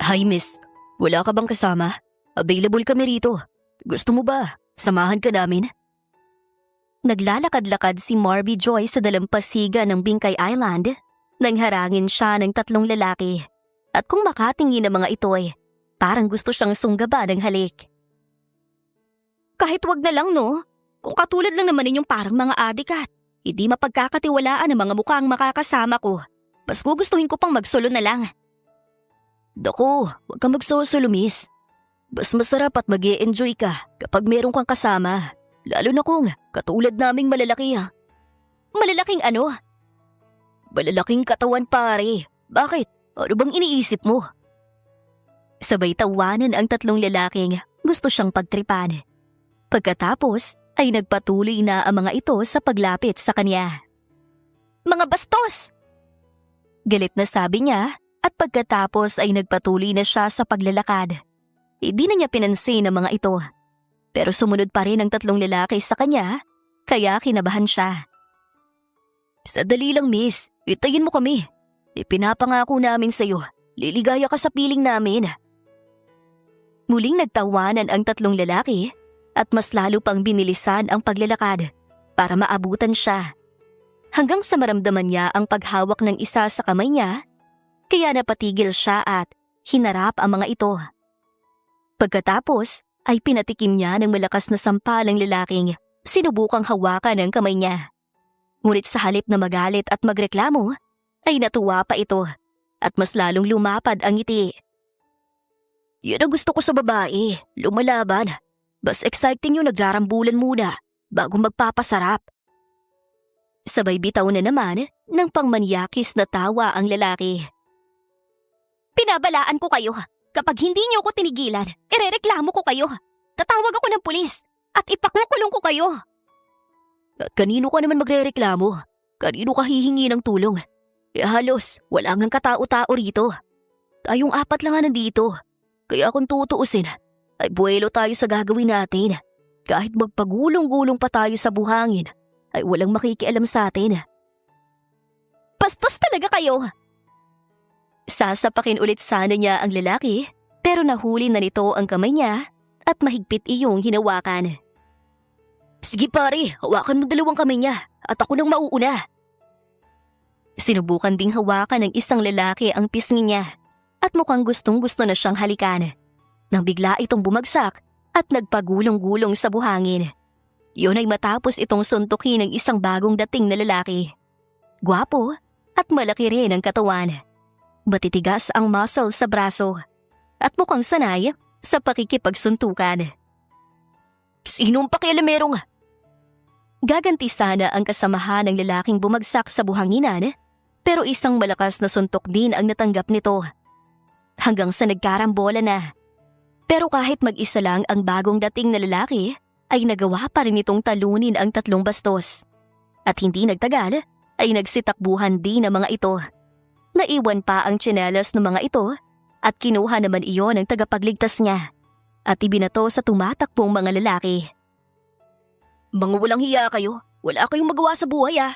Hi miss, wala ka bang kasama? Available kami rito. Gusto mo ba? Samahan ka namin? Naglalakad-lakad si Marby Joy sa dalampasigan ng Bingkay Island nang harangin siya ng tatlong lalaki. At kung makatingin ng mga ito'y, parang gusto siyang sunggaban ng halik. Kahit wag na lang no, kung katulad lang naman ninyong parang mga adikat, hindi mapagkakatiwalaan ang mga mukhang makakasama ko. Mas gugustuhin ko pang magsolo na lang. Dako, huwag kang magsosolo miss. Mas masarap at mag-e-enjoy ka kapag meron kang kasama. Lalo na kung katulad naming malalaki ha. Malalaking ano? Malalaking katawan pare. Bakit? Ano bang iniisip mo? Sabay tawanan ang tatlong lalaking gusto siyang pagtripan. Pagkatapos ay nagpatuloy na ang mga ito sa paglapit sa kanya. Mga bastos! Galit na sabi niya at pagkatapos ay nagpatuloy na siya sa paglalakad. Hindi na niya pinansin ang mga ito. Pero sumunod pa rin ang tatlong lalaki sa kanya, kaya kinabahan siya. Sadali lang miss, itayin mo kami. Ipinapangako namin sa'yo, liligaya ka sa piling namin. Muling nagtawanan ang tatlong lalaki at mas lalo pang binilisan ang paglalakad para maabutan siya. Hanggang sa maramdaman niya ang paghawak ng isa sa kamay niya, kaya napatigil siya at hinarap ang mga ito. Pagkatapos ay pinatikim niya ng malakas na sampalang lalaking sinubukang hawakan ang kamay niya. Ngunit sa halip na magalit at magreklamo, ay natuwa pa ito at mas lalong lumapad ang ngiti. Yan ang gusto ko sa babae, lumalaban. Mas exciting yung nagrarambulan muna bago magpapasarap. Sabay bitaw na naman ng pangmanyakis na tawa ang lalaki. Pinabalaan ko kayo. Kapag hindi niyo ko tinigilan, irereklamo ko kayo. Tatawag ako ng pulis at ipakukulong ko kayo. At kanino ka naman magrereklamo? Kanino ka hihingi ng tulong? Halos wala ngang katao-tao rito. Tayong apat lang nga nandito. Kaya kung tutuusin, ay buwelo tayo sa gagawin natin. Kahit magpagulong-gulong pa tayo sa buhangin, ay walang makikialam sa atin. Bastos talaga kayo! Sasapakin ulit sana niya ang lalaki, pero nahuli na nito ang kamay niya at mahigpit iyong hinawakan. Sige pare, hawakan mo dalawang kamay niya at ako nang mauuna. Sinubukan ding hawakan ng isang lalaki ang pisngi niya at mukhang gustong-gusto na siyang halikan. Nang bigla itong bumagsak at nagpagulong-gulong sa buhangin. Yun ay matapos itong suntukin ng isang bagong dating na lalaki. Gwapo at malaki rin ang katawan. Matitigas ang muscle sa braso at mukhang sanay sa pakikipagsuntukan. Sinong pakialamerong? Gaganti sana ang kasamahan ng lalaking bumagsak sa buhanginan, pero isang malakas na suntok din ang natanggap nito. Hanggang sa nagkarambola na. Pero kahit mag-isa lang ang bagong dating na lalaki, ay nagawa pa rin itong talunin ang tatlong bastos. At hindi nagtagal, ay nagsitakbuhan din ang mga ito. Naiwan pa ang tsinelas ng mga ito at kinuha naman iyon ng tagapagligtas niya at ibinato sa tumatakbong mga lalaki. Mga walang hiya kayo, wala kayong magawa sa buhay ah.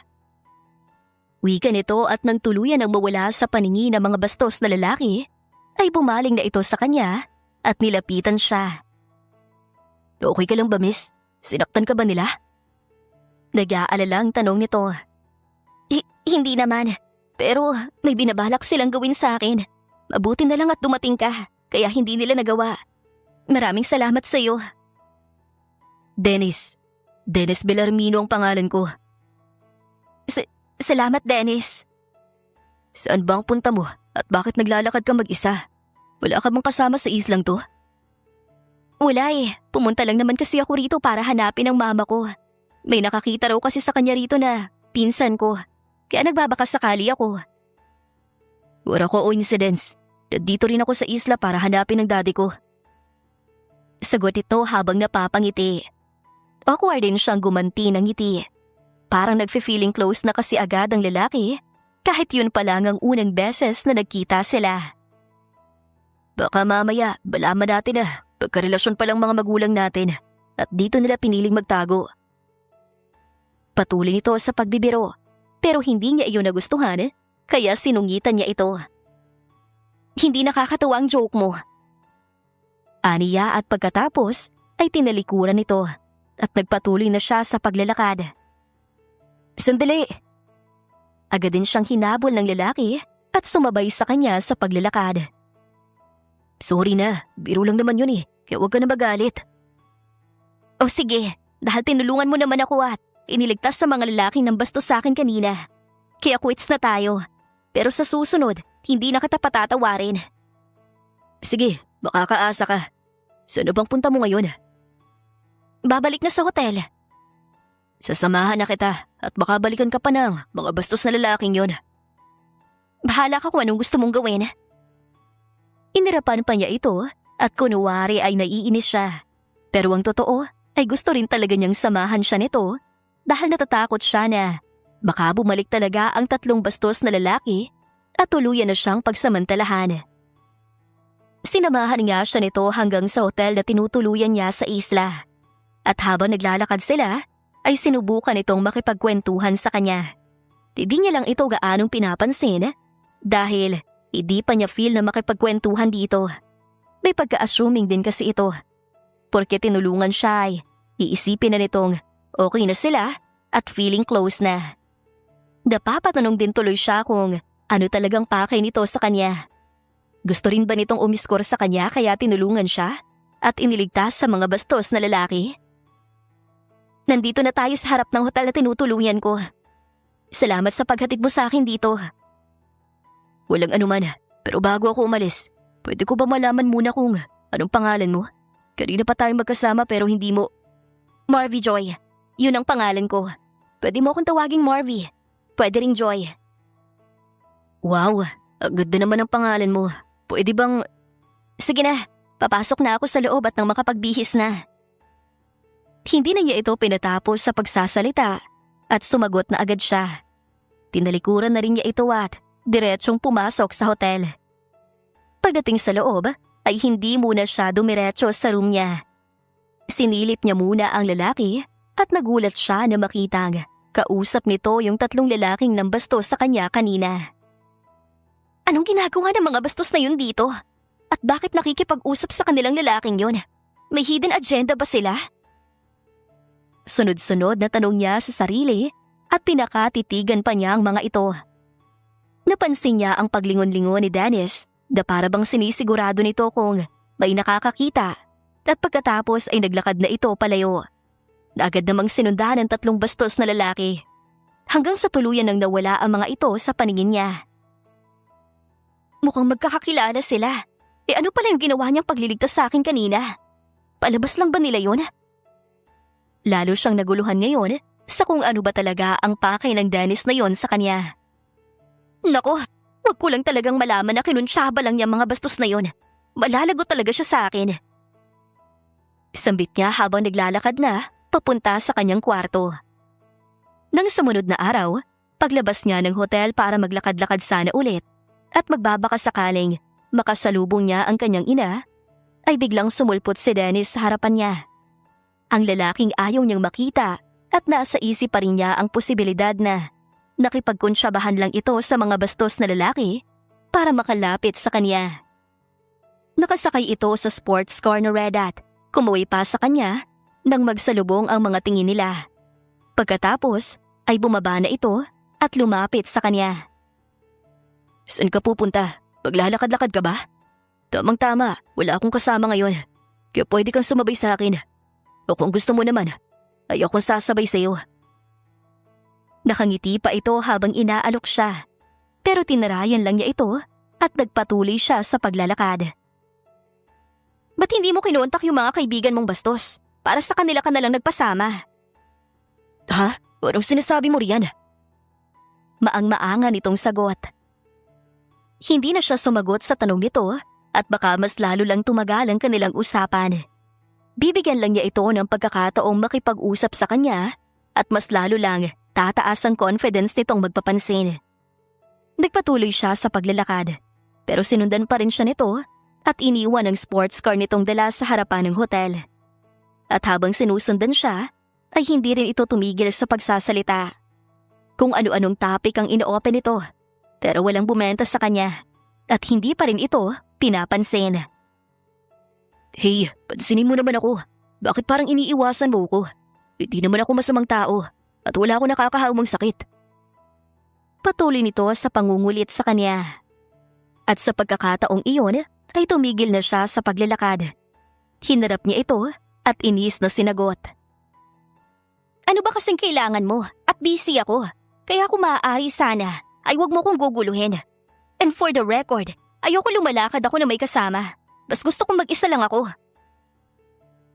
Wika nito at nang tuluyan ang mawala sa paningin ng mga bastos na lalaki, ay bumaling na ito sa kanya at nilapitan siya. Okay ka lang ba miss? Sinaktan ka ba nila? Nag-aalalang tanong nito. Hindi naman. Pero may binabalak silang gawin sa akin. Mabuti na lang at dumating ka, kaya hindi nila nagawa. Maraming salamat sa iyo. Dennis. Dennis Bellarmino ang pangalan ko. Salamat Dennis. Saan ba ang punta mo at bakit naglalakad ka mag-isa? Wala ka bang kasama sa islang to? Wala eh. Pumunta lang naman kasi ako rito para hanapin ang mama ko. May nakakita raw kasi sa kanya rito na pinsan ko. Kaya nagbabaka sakali ako. Wala ko coincidence. Nandito rin ako sa isla para hanapin ang daddy ko. Sagot ito habang napapangiti. Awkward din siyang gumanti ng ngiti. Parang nagfe-feeling close na kasi agad ang lalaki kahit yun pa lang ang unang beses na nagkita sila. Baka mamaya balaman natin na pagkarelasyon pa lang mga magulang natin at dito nila piniling magtago. Patuloy nito sa pagbibiro. Pero hindi niya iyon nagustuhan, kaya sinungitan niya ito. Hindi nakakatawa ang joke mo. Aniya at pagkatapos ay tinalikuran nito at nagpatuloy na siya sa paglalakad. Sandali! Agad din siyang hinabol ng lalaki at sumabay sa kanya sa paglalakad. Sorry na, biro lang naman yun kaya huwag ka na magalit. O sige, dahil tinulungan mo naman ako at iniligtas sa mga lalaking ng bastos sa akin kanina. Kaya quits na tayo. Pero sa susunod, hindi na kita patatawarin. Sige, baka kaasa ka. Saan bang punta mo ngayon? Babalik na sa hotel. Sasamahan na kita at baka balikan ka pa ng mga bastos na lalaking yon. Bahala ka kung anong gusto mong gawin. Inirapan pa niya ito at kunwari ay naiinis siya. Pero ang totoo ay gusto rin talaga niyang samahan siya nito dahil natatakot siya na baka bumalik talaga ang tatlong bastos na lalaki at tuluyan na siyang pagsamantalahan. Sinamahan nga siya nito hanggang sa hotel na tinutuluyan niya sa isla. At habang naglalakad sila, ay sinubukan itong makipagkwentuhan sa kanya. Hindi niya lang ito gaanong pinapansin dahil hindi pa niya feel na makipagkwentuhan dito. May pagka-assuming din kasi ito. Porque tinulungan siya ay iisipin na nitong okay na sila at feeling close na. Napapatanong din tuloy siya kung ano talagang pakay nito sa kanya. Gusto rin ba nitong umiskor sa kanya kaya tinulungan siya at iniligtas sa mga bastos na lalaki? Nandito na tayo sa harap ng hotel na tinutuluyan ko. Salamat sa paghatid mo sa akin dito. Walang anuman, pero bago ako umalis, pwede ko ba malaman muna kung anong pangalan mo? Kanina pa tayong magkasama pero hindi mo... Marvy Joy, yun ang pangalan ko. Pwede mo akong tawaging Marvy. Pwede ring Joy. Wow, ang ganda naman ang pangalan mo. Pwede bang... Sige na, papasok na ako sa loob at nang makapagbihis na. Hindi na niya ito pinatapos sa pagsasalita at sumagot na agad siya. Tinalikuran na rin niya ito at diretsong pumasok sa hotel. Pagdating sa loob ay hindi muna siya dumiretso sa room niya. Sinilip niya muna ang lalaki at nagulat siya na makitang kausap nito yung tatlong lalaking nambastos sa kanya kanina. Anong ginagawa ng mga bastos na yun dito? At bakit nakikipag-usap sa kanilang lalaking yun? May hidden agenda ba sila? Sunod-sunod na tanong niya sa sarili at pinakatitigan pa niya ang mga ito. Napansin niya ang paglingon-lingon ni Dennis na para bang sinisigurado nito kung may nakakakita at pagkatapos ay naglakad na ito palayo. Agad namang sinundan ng tatlong bastos na lalaki hanggang sa tuluyan nang nawala ang mga ito sa paningin niya. Mukhang magkakakilala sila. Ano pala yung ginawa niyang pagliligtas sa akin kanina? Palabas lang ba nila yun? Lalo siyang naguluhan ngayon sa kung ano ba talaga ang pakay ng Dennis na yon sa kanya. Nako, wag ko lang talagang malaman na kinunsyaba lang niya mga bastos na yon. Malalago talaga siya sa akin. Sambit niya habang naglalakad na papunta sa kanyang kwarto. Nang sumunod na araw, paglabas niya ng hotel para maglakad-lakad sana ulit at magbabaka sakaling makasalubong niya ang kanyang ina, ay biglang sumulpot si Dennis sa harapan niya. Ang lalaking ayaw niyang makita at nasa isip pa rin niya ang posibilidad na nakipagkunsyabahan lang ito sa mga bastos na lalaki para makalapit sa kanya. Nakasakay ito sa sports car na red at kumuwi pa sa kanya nang magsalubong ang mga tingin nila. Pagkatapos ay bumaba na ito at lumapit sa kanya. Saan ka pupunta? Maglalakad-lakad ka ba? Tamang-tama, wala akong kasama ngayon. Kaya pwede kang sumabay sa akin. O kung gusto mo naman, ay akong sasabay sa iyo. Nakangiti pa ito habang inaalok siya. Pero tinarayan lang niya ito at nagpatuloy siya sa paglalakad. Ba't hindi mo kinontak yung mga kaibigan mong bastos? Para sa kanila ka na lang nagpasama. Ha? Anong sinasabi mo riyan? Maang-maangan itong sagot. Hindi na siya sumagot sa tanong nito at baka mas lalo lang tumagal ang kanilang usapan. Bibigyan lang niya ito ng pagkakataong makipag-usap sa kanya at mas lalo lang tataas ang confidence nitong magpapansin. Nagpatuloy siya sa paglalakad pero sinundan pa rin siya nito at iniwan ang sports car nitong dala sa harapan ng hotel. At habang sinusundan siya ay hindi rin ito tumigil sa pagsasalita. Kung ano-anong topic ang ino-open nito pero walang bumenta sa kanya. at hindi pa rin ito pinapansin. Hey, pansinin mo naman ako. Bakit parang iniiwasan mo ko? Hindi naman ako masamang tao at wala ako nakakahamong sakit. Patuloy nito sa pangungulit sa kanya. At sa pagkakataong iyon ay tumigil na siya sa paglalakad. Hinarap niya ito at inis na sinagot. Ano ba kasing kailangan mo? At busy ako. Kaya kung maaari sana ay wag mo kong guguluhin. And for the record, ayoko lumalakad ako na may kasama. Mas gusto kong mag-isa lang ako.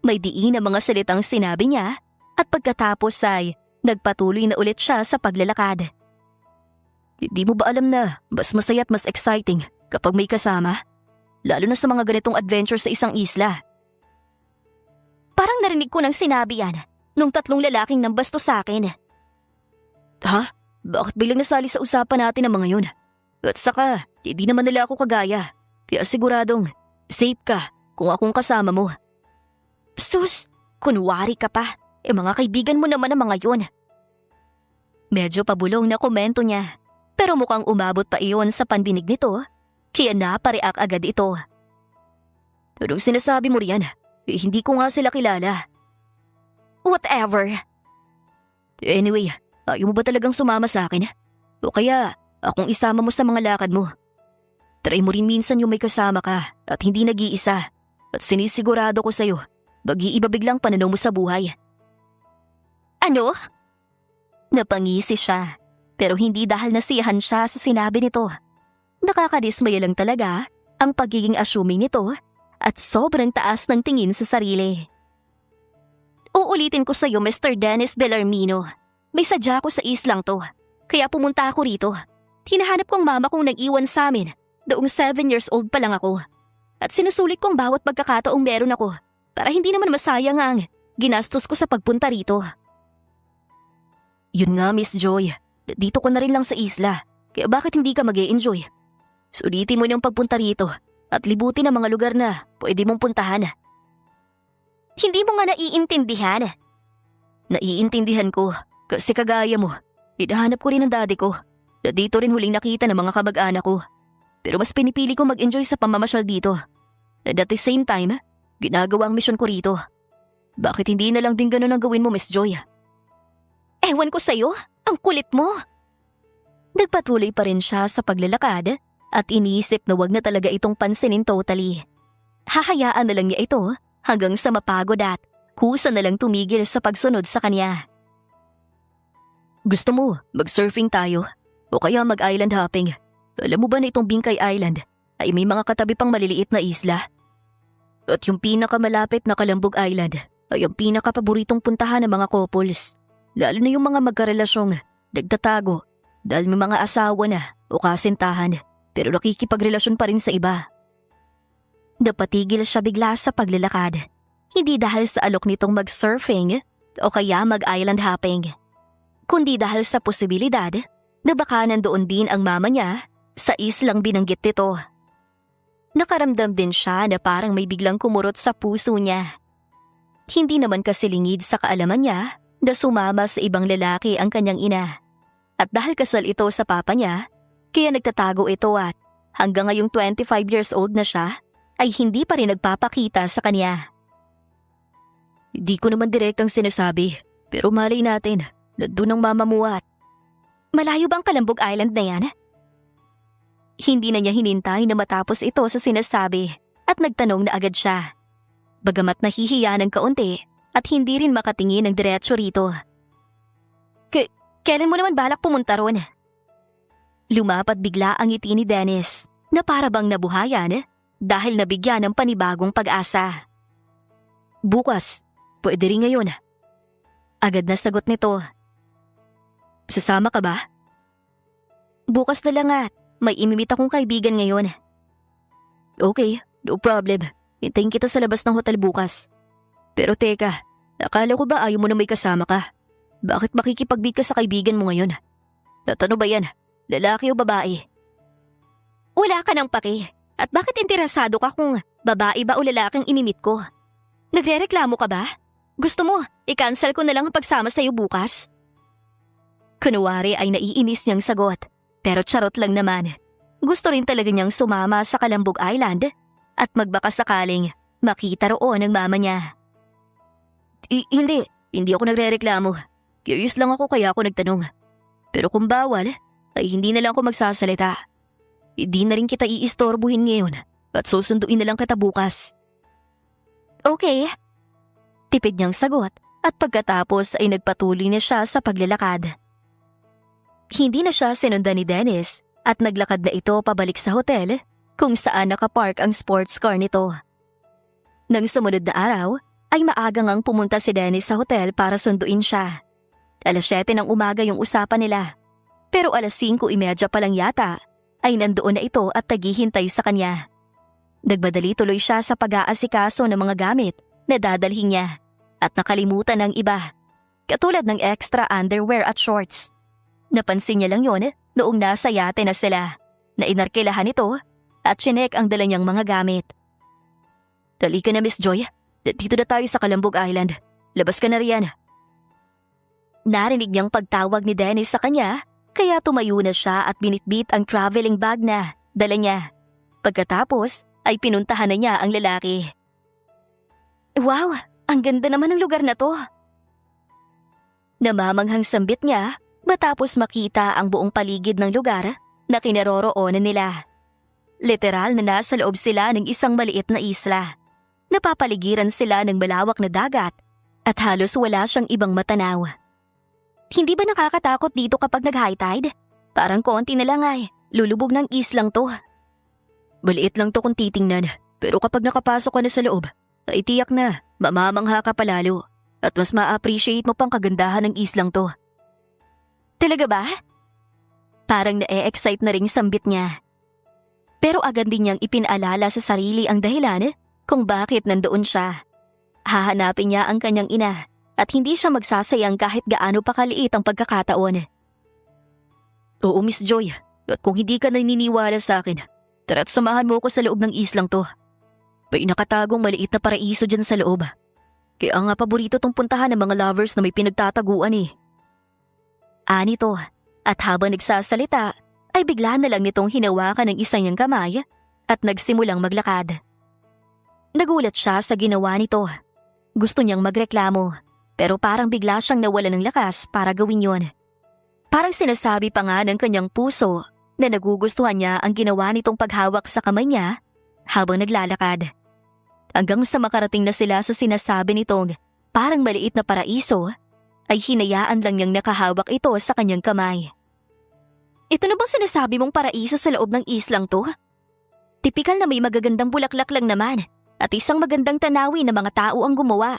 May diin ang mga salitang sinabi niya at pagkatapos ay nagpatuloy na ulit siya sa paglalakad. Hindi mo ba alam na mas masaya at mas exciting kapag may kasama? Lalo na sa mga ganitong adventure sa isang isla. Parang narinig ko nang sinabi yan nung 3 lalaking nambasto sa akin. Ha? Bakit biglang nasali sa usapan natin ang mga yun? At saka, hindi naman nila ako kagaya. Kaya siguradong, safe ka kung akong kasama mo. Sus, kunwari ka pa. Mga kaibigan mo naman ang mga yun. Medyo pabulong na komento niya. Pero mukhang umabot pa iyon sa pandinig nito. Kaya napareact agad ito. Anong sinasabi mo riyan? Hindi ko nga sila kilala. Whatever. Anyway, ayaw mo ba talagang sumama sa akin? O kaya, akong isama mo sa mga lakad mo. Try mo rin minsan yung may kasama ka at hindi nag-iisa. At sinisigurado ko sa'yo, mag-iiba biglang pananaw mo sa buhay. Ano? Napangisi siya, pero hindi dahil nasiyahan siya sa sinabi nito. Nakakadismaya lang talaga ang pagiging assuming nito at sobrang taas ng tingin sa sarili. Uulitin ko sa'yo, Mr. Dennis Bellarmino. May sadya ko sa islang to, kaya pumunta ako rito. Hinahanap kong mama kong nag-iwan sa amin, doong 7 years old pa lang ako. At sinusulit kong bawat pagkakataong meron ako, para hindi naman masayang ang ginastos ko sa pagpunta rito. Yun nga, Miss Joy. Dito ko na rin lang sa isla, kaya bakit hindi ka mag-e-enjoy? Sulitin mo yung pagpunta rito at libutin ang mga lugar na pwede mong puntahan. Hindi mo nga naiintindihan. Naiintindihan ko kasi kagaya mo, hinahanap ko rin ang daddy ko na dito rin huling nakita ng mga kamag-anak ko. Pero mas pinipili ko mag-enjoy sa pamamasyal dito. And at the same time, ginagawa ang misyon ko rito. Bakit hindi na lang din ganun ang gawin mo, Miss Joy? Ewan ko sa'yo, ang kulit mo. Nagpatuloy pa rin siya sa paglalakad at iniisip na wag na talaga itong pansinin totally. Hahayaan na lang niya ito hanggang sa mapagod at kusa na lang tumigil sa pagsunod sa kanya. Gusto mo, mag-surfing tayo? O kaya mag-island hopping? Alam mo ba na itong Bingkay Island ay may mga katabi pang maliliit na isla? At yung pinakamalapit na Calambog Island ay ang pinakapaboritong puntahan ng mga couples. Lalo na yung mga magkarelasyong nagtatago dahil may mga asawa na o kasintahan pero nakikipagrelasyon pa rin sa iba. Napatigil siya bigla sa paglalakad. Hindi dahil sa alok nitong mag-surfing o kaya mag-island hopping, kundi dahil sa posibilidad na baka nandoon din ang mama niya sa islang binanggit nito. Nakaramdam din siya na parang may biglang kumurot sa puso niya. Hindi naman kasi lingid sa kaalaman niya na sumama sa ibang lalaki ang kanyang ina. At dahil kasal ito sa papa niya, kaya nagtatago ito at hanggang ngayong 25 years old na siya, ay hindi pa rin nagpapakita sa kanya. Hindi ko naman direktang sinasabi, pero malay natin, nandun ang mama mo at... Malayo bang Calambog Island na yan? Hindi na niya hinintay na matapos ito sa sinasabi at nagtanong na agad siya. Bagamat nahihiya ng kaunti at hindi rin makatingin ng diretso rito. Kailan mo naman balak pumunta ron? Lumapat bigla ang ngiti ni Dennis na para bang nabuhayan dahil nabigyan ng panibagong pag-asa. Bukas, pwede rin ngayon. Agad na sagot nito. Sasama ka ba? Bukas na lang at may imimit akong kaibigan ngayon. Okay, no problem. Hintayin kita sa labas ng hotel bukas. Pero teka, akala ko ba ayaw mo na may kasama ka? Bakit makikipag-meet ka sa kaibigan mo ngayon? At ano ba yan? Lalaki o babae? Wala ka nang paki. At bakit interesado ka kung babae ba o lalaking imimit ko? Nagrereklamo ka ba? Gusto mo, i-cancel ko na lang ang pagsama sa'yo bukas? Kunwari ay naiinis niyang sagot, pero charot lang naman. gusto rin talaga niyang sumama sa Calambog Island at magbaka sakaling makita roon ang mama niya. Hindi ako nagrereklamo. Curious lang ako kaya ako nagtanong. Pero kung bawal, ay hindi na lang ako magsasalita. Hindi na rin kita iistorbuhin ngayon at susunduin na lang kita bukas. Okay. Tipid niyang sagot at pagkatapos ay nagpatuloy na siya sa paglalakad. Hindi na siya sinundan ni Dennis at naglakad na ito pabalik sa hotel kung saan nakapark ang sports car nito. Nang sumunod na araw, ay maagang ang pumunta si Dennis sa hotel para sunduin siya. 7:00 ng umaga yung usapan nila. Pero 5:30 pa lang yata ay nandoon na ito at naghihintay sa kanya. Nagmadali tuloy siya sa pag-aasikaso ng mga gamit na dadalhin niya at nakalimutan ng iba, katulad ng extra underwear at shorts. Napansin niya lang yon noong nasa yate na sila, na inarkilahan ito at chinek ang dala niyang mga gamit. Dali ka na, Miss Joy. Dito na tayo sa Calambog Island. Labas ka na riyan. Narinig niyang pagtawag ni Dennis sa kanya, kaya tumayo na siya at binitbit ang traveling bag na dala niya. Pagkatapos ay pinuntahan na niya ang lalaki. Wow, ang ganda naman ng lugar na to. Namamanghang sambit niya matapos makita ang buong paligid ng lugar na kinaroroonan nila. Literal na nasa loob sila ng isang maliit na isla. Napapaligiran sila ng malawak na dagat at halos wala siyang ibang matanaw. Hindi ba nakakatakot dito kapag nag-high tide? Parang konti na lang ay lulubog ng islang to. Maliit lang to kung titingnan, pero kapag nakapasok ka na sa loob, ay tiyak na mamamangha ka palalo at mas ma-appreciate mo pang kagandahan ng islang to. Talaga ba? Parang na-e-excite na ring sambit niya. Pero agad din niyang ipinaalala sa sarili ang dahilan kung bakit nandoon siya. Hahanapin niya ang kanyang ina at hindi siya magsasayang kahit gaano pa kaliit ang pagkakataon. Oo, Miss Joy, at kung hindi ka naniniwala sa akin, tara't samahan mo ko sa loob ng islang to. May nakatagong maliit na paraiso dyan sa loob. Kaya nga paborito tong puntahan ng mga lovers na may pinagtataguan eh. Ani to, at habang nagsasalita, ay bigla na lang nitong hinawakan ng isa niyang kamay at nagsimulang maglakad. Nagulat siya sa ginawa nito. Gusto niyang magreklamo, pero parang bigla siyang nawalan ng lakas para gawin yon. Parang sinasabi pa nga ng kanyang puso na nagugustuhan niya ang ginawa nitong paghawak sa kamay niya habang naglalakad. Hanggang sa makarating na sila sa sinasabi nitong parang maliit na paraiso, ay hinayaan lang niyang nakahawak ito sa kanyang kamay. Ito na bang sinasabi mong paraiso sa loob ng islang to? Tipikal na may magagandang bulaklak lang naman at isang magandang tanawin na mga tao ang gumawa.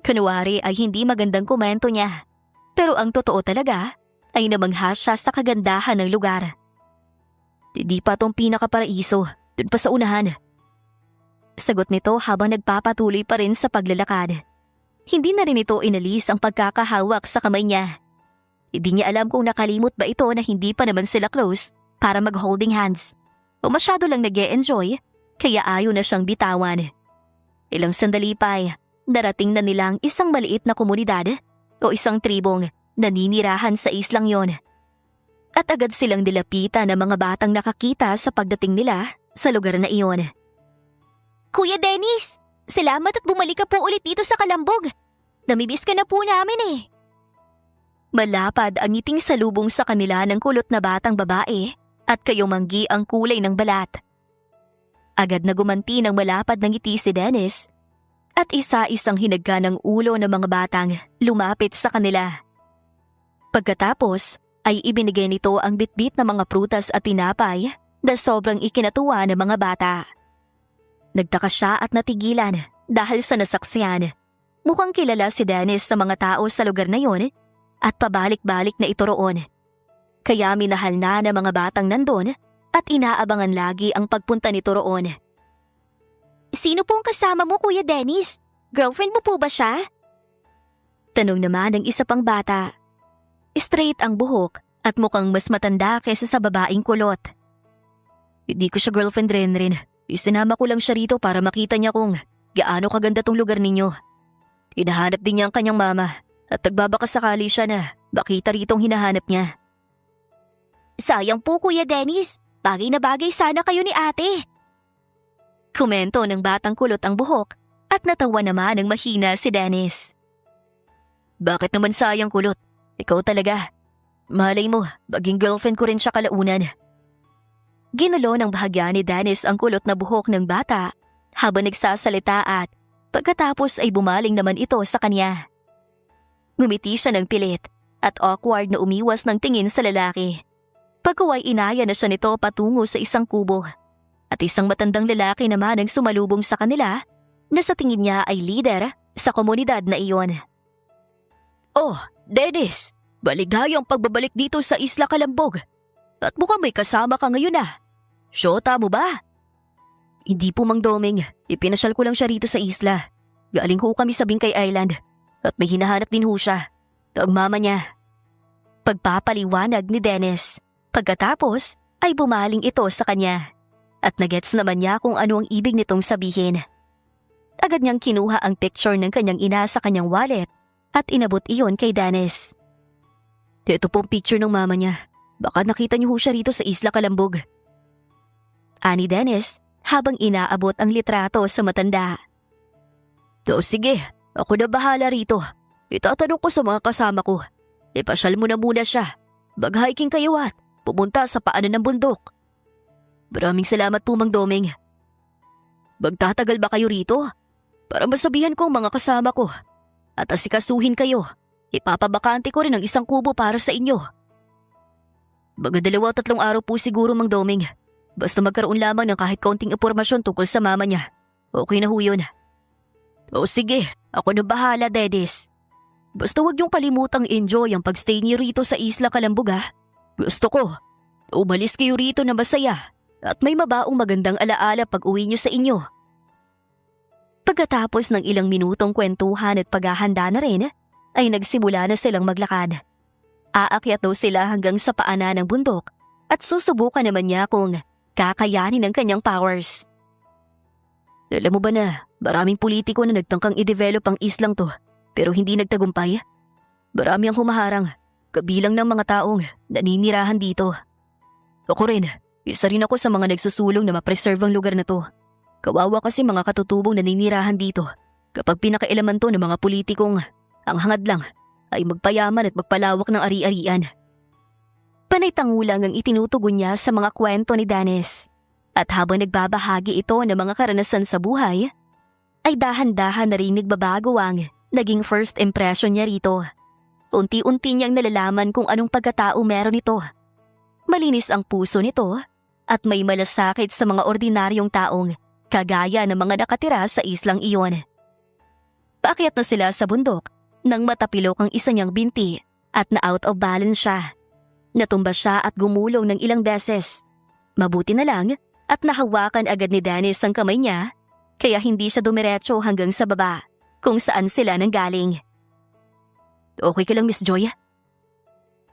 Kunwari ay hindi magandang komento niya, pero ang totoo talaga ay namangha siya sa kagandahan ng lugar. Hindi pa tong pinakaparaiso, dun pa sa unahan. Sagot nito habang nagpapatuloy pa rin sa paglalakad. Hindi na rin ito inalis ang pagkakahawak sa kamay niya. Hindi niya alam kung nakalimot ba ito na hindi pa naman sila close para mag-holding hands. O masyado lang nag-e-enjoy, kaya ayaw na siyang bitawan. Ilang sandali pa ay darating na nilang isang maliit na komunidad o isang tribong naninirahan sa islang yon. At agad silang nilapitan ng mga batang nakakita sa pagdating nila sa lugar na iyon. Kuya Dennis, salamat at bumalik ka po ulit dito sa Calambog. Namimiss ka na po namin eh. Malapad ang ngiting salubong sa kanila ng kulot na batang babae at kayumanggi ang kulay ng balat. Agad na gumanti ng malapad na ngiti si Dennis at isa-isang hinagka ng ulo ng mga batang lumapit sa kanila. Pagkatapos ay ibinigay nito ang bitbit na mga prutas at tinapay na sobrang ikinatuwa ng mga bata. Nagtaka siya at natigilan dahil sa nasaksiyan. Mukhang kilala si Dennis sa mga tao sa lugar na yon at pabalik-balik na ito roon. Kaya minahal na ng mga batang nandun at inaabangan lagi ang pagpunta nito roon. Sino po ang kasama mo, Kuya Dennis? Girlfriend mo po ba siya? Tanong naman ng isa pang bata. Straight ang buhok at mukhang mas matanda kaysa sa babaeng kulot. Hindi ko siya girlfriend rin. Isinama ko lang siya rito para makita niya kung gaano kaganda tong lugar ninyo. Hinahanap din niya ang kanyang mama at nagbabakasakali siya na makita ritong hinahanap niya. Sayang po, Kuya Dennis. Bagay na bagay sana kayo ni ate. Komento ng batang kulot ang buhok at natawa naman ng mahina si Dennis. Bakit naman sayang kulot? Ikaw talaga. Malay mo, maging girlfriend ko rin siya kalaunan. Ginulo ng bahagya ni Dennis ang kulot na buhok ng bata habang nagsasalita at pagkatapos ay bumaling naman ito sa kanya. Ngumiti siya ng pilit at awkward na umiwas ng tingin sa lalaki. Pagkaway inaya na siya nito patungo sa isang kubo at isang matandang lalaki naman ang sumalubong sa kanila na sa tingin niya ay leader sa komunidad na iyon. Oh, Dennis! Baligayang pagbabalik dito sa Isla Calambog. At mukhang may kasama ka ngayon ah. Syota mo ba? Hindi po Mang Doming, ipinasyal ko lang siya rito sa isla. Galing ho kami sa Bingkay Island at may hinahanap din ho siya. Ang mama niya. Pagpapaliwanag ni Dennis. Pagkatapos ay bumaling ito sa kanya. At nagets naman niya kung ano ang ibig nitong sabihin. Agad niyang kinuha ang picture ng kanyang ina sa kanyang wallet at inabot iyon kay Dennis. Ito pong picture ng mama niya. Baka nakita niyo ho siya rito sa Isla Calambog. Ani Dennis habang inaabot ang litrato sa matanda. O sige, ako na bahala rito. Itatanong ko sa mga kasama ko. Ipasyal mo na muna siya. Mag-hiking kayo at pumunta sa paanan ng bundok. Maraming salamat po Mang Doming. Magtatagal ba kayo rito? Para masabihan ko ang mga kasama ko. At asikasuhin kayo. Ipapabakante ko rin ang isang kubo para sa inyo. Mga 2-3 araw po siguro Mang Doming. Basta magkaroon lamang ng kahit kaunting impormasyon tungkol sa mama niya. Okay na ho yun. O sige, ako na bahala Dennis. Basta huwag niyong kalimutang enjoy ang pagstay niyo rito sa Isla Calambog ha. Gusto ko, umalis kayo rito na masaya at may mabaong magandang alaala pag uwi niyo sa inyo. Pagkatapos ng ilang minutong kwentuhan at paghahanda na rin, ay nagsimula na silang maglakad. Aakyat daw sila hanggang sa paanan ng bundok at susubukan naman niya kung kakayanin ang kanyang powers. Alam mo ba na maraming politiko na nagtangkang i-develop ang islang to pero hindi nagtagumpay? Marami ang humaharang, kabilang ng mga taong naninirahan dito. Ako rin, isa rin ako sa mga nagsusulong na ma-preserve ang lugar na to. Kawawa kasi mga katutubong naninirahan dito kapag pinakailaman to ng mga politikong ang hangad lang ay magpayaman at magpalawak ng ari-arian. Panay-tangulang ang itinutugon niya sa mga kwento ni Dennis. At habang nagbabahagi ito ng mga karanasan sa buhay, ay dahan-dahan na rin nagbabago ang naging first impression niya rito. Unti-unti niyang nalalaman kung anong pagkatao meron ito. Malinis ang puso nito at may malasakit sa mga ordinaryong taong kagaya ng mga nakatira sa islang iyon. Paakyat na sila sa bundok nang matapilok ang isa niyang binti at na out of balance siya. Natumba siya at gumulong ng ilang beses. Mabuti na lang at nahawakan agad ni Dennis ang kamay niya kaya hindi siya dumiretso hanggang sa baba kung saan sila nanggaling. Okay ka lang Miss Joy?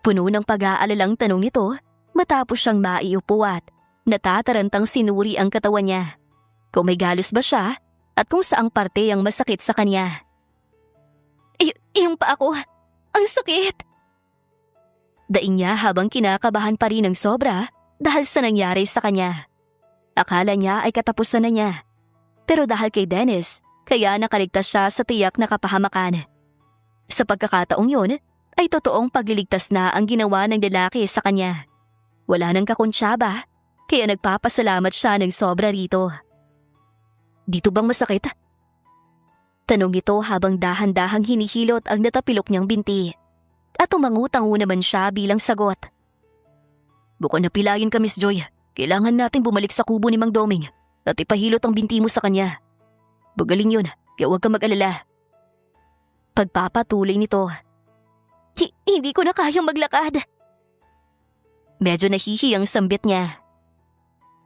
Puno ng pag-aalalang tanong nito matapos siyang maiupo at natatarantang sinuri ang katawan niya. Kung may galos ba siya at kung saang parte ang masakit sa kanya. Yung pa ako, ang sakit! Daing niya habang kinakabahan pa rin ng sobra dahil sa nangyari sa kanya. Akala niya ay katapusan na niya. Pero dahil kay Dennis, kaya nakaligtas siya sa tiyak na kapahamakan. Sa pagkakataong yun, ay totoong pagliligtas na ang ginawa ng lalaki sa kanya. Wala nang kakuntsaba, kaya nagpapasalamat siya ng sobra rito. Dito bang masakit? Tanong nito habang dahan-dahang hinihilot ang natapilok niyang binti. At umangutang naman siya bilang sagot. Bukod na pilayin ka Miss Joy, kailangan natin bumalik sa kubo ni Mang Doming at ipahilot ang binti mo sa kanya. Bagaling yun, kaya huwag kang mag-alala. Pagpapatuloy nito. Hindi ko na kayang maglakad. Medyo nahihiyang sambit niya.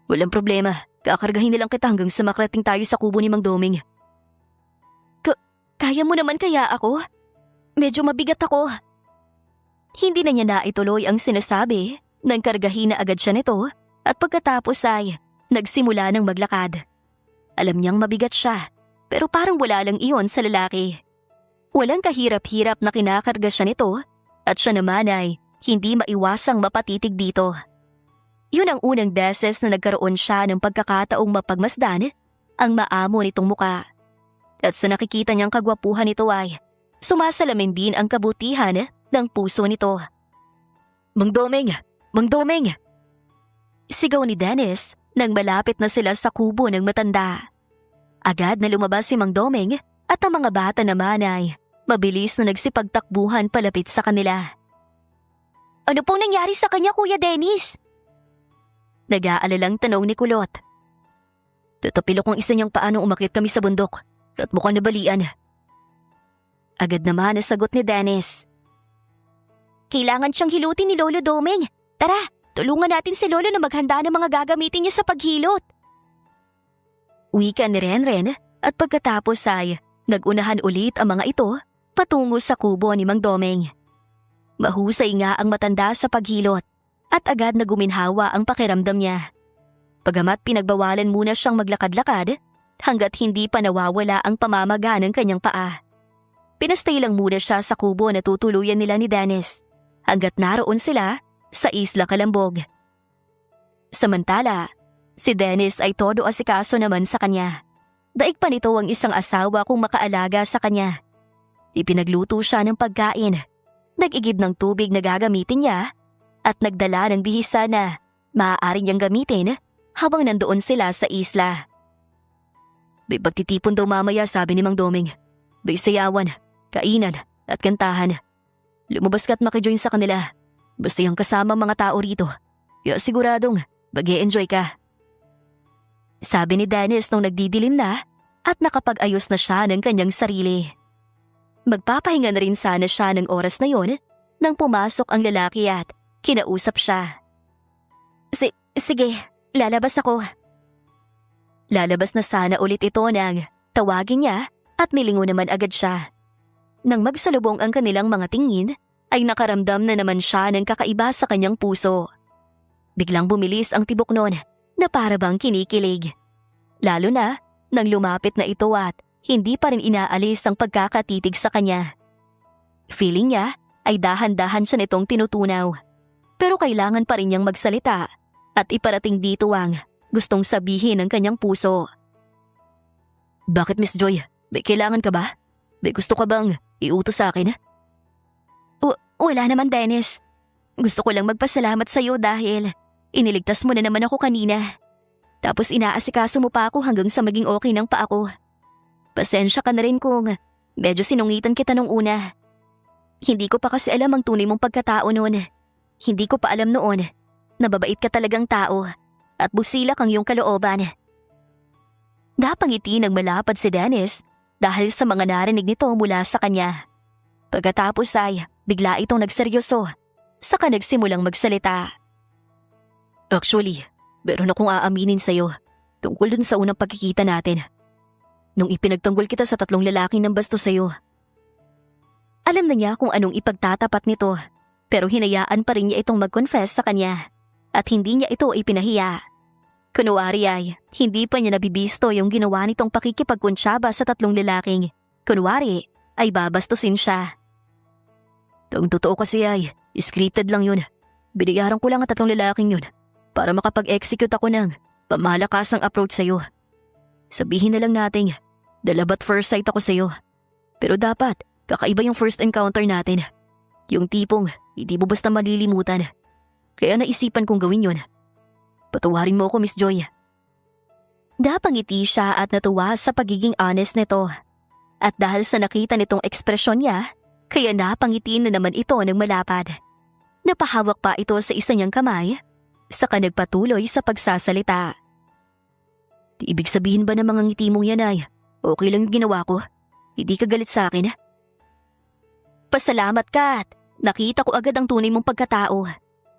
Walang problema, kakargahin na lang kita hanggang sa makarating tayo sa kubo ni Mang Doming. Kaya mo naman kaya ako? Medyo mabigat ako. Hindi na niya naituloy ang sinasabi nang kargahin na agad siya nito at pagkatapos ay nagsimula ng maglakad. Alam niyang mabigat siya pero parang wala lang iyon sa lalaki. Walang kahirap-hirap na kinakarga siya nito at siya naman ay hindi maiwasang mapatitig dito. Yun ang unang beses na nagkaroon siya ng pagkakataong mapagmasdan ang maamo nitong muka. At sa nakikita niyang kagwapuhan nito ay sumasalamin din ang kabutihan ng puso nito. "Mang Domeng! Mang Domeng!" Sigaw ni Dennis nang malapit na sila sa kubo ng matanda. Agad na lumabas si Mang Domeng at ang mga bata naman ay mabilis na nagsipagtakbuhan palapit sa kanila. "Ano pong nangyari sa kanya, Kuya Dennis?" Nag-aalalang tanong ni Kulot. "Tatapilo kong isa niyang paanong umakyat kami sa bundok at mukhang nabalian." Agad naman nasagot ni Dennis. "Kailangan siyang hilutin ni Lolo Domeng. Tara, tulungan natin si Lolo na maghanda ng mga gagamitin niya sa paghilot." Wika ni Renren at pagkatapos ay nagunahan ulit ang mga ito patungo sa kubo ni Mang Domeng. Mahusay nga ang matanda sa paghilot at agad na guminhawa ang pakiramdam niya. Pagamat pinagbawalan muna siyang maglakad-lakad hanggat hindi pa nawawala ang pamamaga ng kanyang paa. Pinastay lang muna siya sa kubo na tutuluyan nila ni Dennis hanggat naroon sila sa Isla Kalambog. Samantala, si Dennis ay todo asikaso naman sa kanya. Daig pa nito ang isang asawa kung makaalaga sa kanya. Ipinagluto siya ng pagkain, nag-igib ng tubig na gagamitin niya at nagdala ng bihisa na maaari niyang gamitin habang nandoon sila sa isla. "May pagtitipon daw mamaya," sabi ni Mang Domeng. "May sayawan, kainan at kantahan. Lumabas ka at makijoin sa kanila. Masayang kasama mga tao rito. Kaya siguradong mag-e-enjoy ka." Sabi ni Dennis nung nagdidilim na at nakapag-ayos na siya ng kanyang sarili. Magpapahinga na rin sana siya ng oras na yon nang pumasok ang lalaki at kinausap siya. Sige, lalabas ako." Lalabas na sana ulit ito nang tawagin niya at nilingon naman agad siya. Nang magsalubong ang kanilang mga tingin, ay nakaramdam na naman siya ng kakaiba sa kanyang puso. Biglang bumilis ang tibok noon na para bang kinikilig. Lalo na nang lumapit na ito at hindi pa rin inaalis ang pagkakatitig sa kanya. Feeling niya ay dahan-dahan siya nitong tinutunaw. Pero kailangan pa rin niyang magsalita at iparating dito ang gustong sabihin ng kanyang puso. "Bakit, Miss Joy? May kailangan ka ba? May gusto ka bang iutos sa akin?" Wala naman, Dennis. Gusto ko lang magpasalamat sa iyo dahil iniligtas mo na naman ako kanina. Tapos inaasikaso mo pa ako hanggang sa maging okay ng pa ako. Pasensya ka na rin kung medyo sinungitan kita nung una. Hindi ko pa kasi alam ang tunay mong pagkatao noon. Hindi ko pa alam noon na babait ka talagang tao at busilak ang iyong kalooban. Napangiti ng malapad si Dennis dahil sa mga narinig nito mula sa kanya. Pagkatapos ay bigla itong nagseryoso, saka nagsimulang magsalita. "Actually, meron akong aaminin sa'yo tungkol dun sa unang pagkikita natin. Nung ipinagtanggol kita sa 3 lalaking ng basto sa'yo." Alam na niya kung anong ipagtatapat nito, pero hinayaan pa rin niya itong mag-confess sa kanya at hindi niya ito ipinahiya. Kunwari ay hindi pa niya nabibisto yung ginawa nitong pakikipagkuntsaba sa 3 lalaking. Kunwari ay babastusin siya. "Ang totoo kasi ay scripted lang yun. Binayaran ko lang ang 3 lalaking yun para makapag-execute ako ng pamalakasang approach sa'yo. Sabihin na lang natin, love at first sight ako sa'yo. Pero dapat kakaiba yung first encounter natin. Yung tipong hindi mo basta malilimutan. Kaya naisipan kong gawin yun. Patawarin mo ako, Miss Joy." Napangiti siya at natuwa sa pagiging honest nito. At dahil sa nakita nitong ekspresyon niya, kaya napangitiin na naman ito ng malapad. Napahawak pa ito sa isa niyang kamay, saka nagpatuloy sa pagsasalita. "Di ibig sabihin ba ng mga ngiti mong yan ay okay lang yung ginawa ko? Hindi ka galit sa akin?" "Pasalamat ka at nakita ko agad ang tunay mong pagkatao.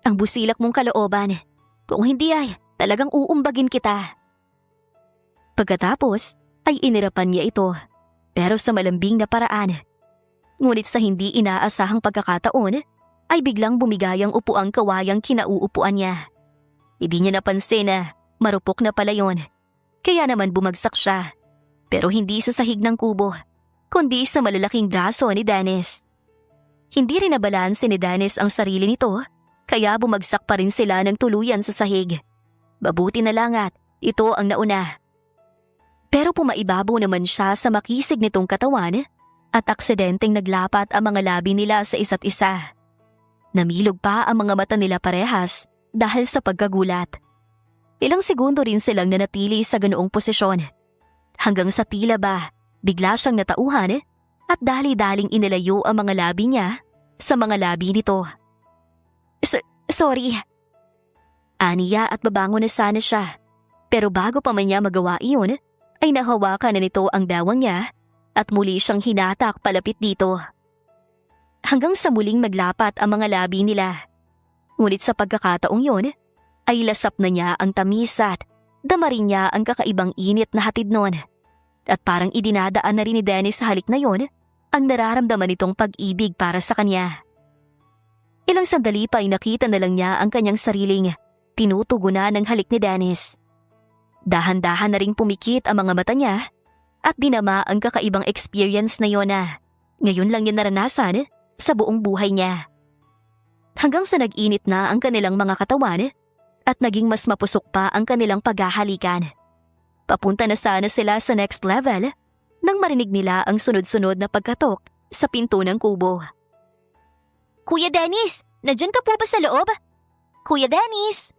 Ang busilak mong kalooban. Kung hindi ay talagang uumbagin kita." Pagkatapos ay inirapan niya ito, pero sa malambing na paraan. Ngunit sa hindi inaasahang pagkakataon, ay biglang bumigay ang upuang kawayang kinauupuan niya. Hindi niya napansin na marupok na pala yon. Kaya naman bumagsak siya. Pero hindi sa sahig ng kubo, kundi sa malalaking braso ni Dennis. Hindi rin nabalanse ni Dennis ang sarili nito, kaya bumagsak pa rin sila ng tuluyan sa sahig. Mabuti na lang at ito ang nauna. Pero pumaibabaw naman siya sa makisig nitong katawan at aksidenteng naglapat ang mga labi nila sa isa't isa. Namilog pa ang mga mata nila parehas dahil sa pagkagulat. Ilang segundo rin silang nanatili sa ganoong posisyon. Hanggang sa tila ba, bigla siyang natauhan at dali-daling inilayo ang mga labi niya sa mga labi nito. Sorry. Aniya at babango na sana siya. Pero bago pa man niya magawa iyon, ay nahawakan na nito ang dawang niya at muli siyang hinatak palapit dito. Hanggang sa muling maglapat ang mga labi nila. Ngunit sa pagkakataong yun, ay lasap na niya ang tamis at dama rin niya ang kakaibang init na hatid nun. At parang idinadaan na rin ni Dennis sa halik na yon ang nararamdaman nitong pag-ibig para sa kanya. Ilang sandali pa ay nakita na lang niya ang kanyang sariling tinutugunan ng halik ni Dennis. Dahan-dahan na ring pumikit ang mga mata niya at dinama ang kakaibang experience na yon na ngayon lang niya naranasan sa buong buhay niya. Hanggang sa nag-init na ang kanilang mga katawan at naging mas mapusok pa ang kanilang paghahalikan. Papunta na sana sila sa next level nang marinig nila ang sunod-sunod na pagkatok sa pinto ng kubo. Kuya Dennis, nandyan ka po ba sa loob? Kuya Dennis!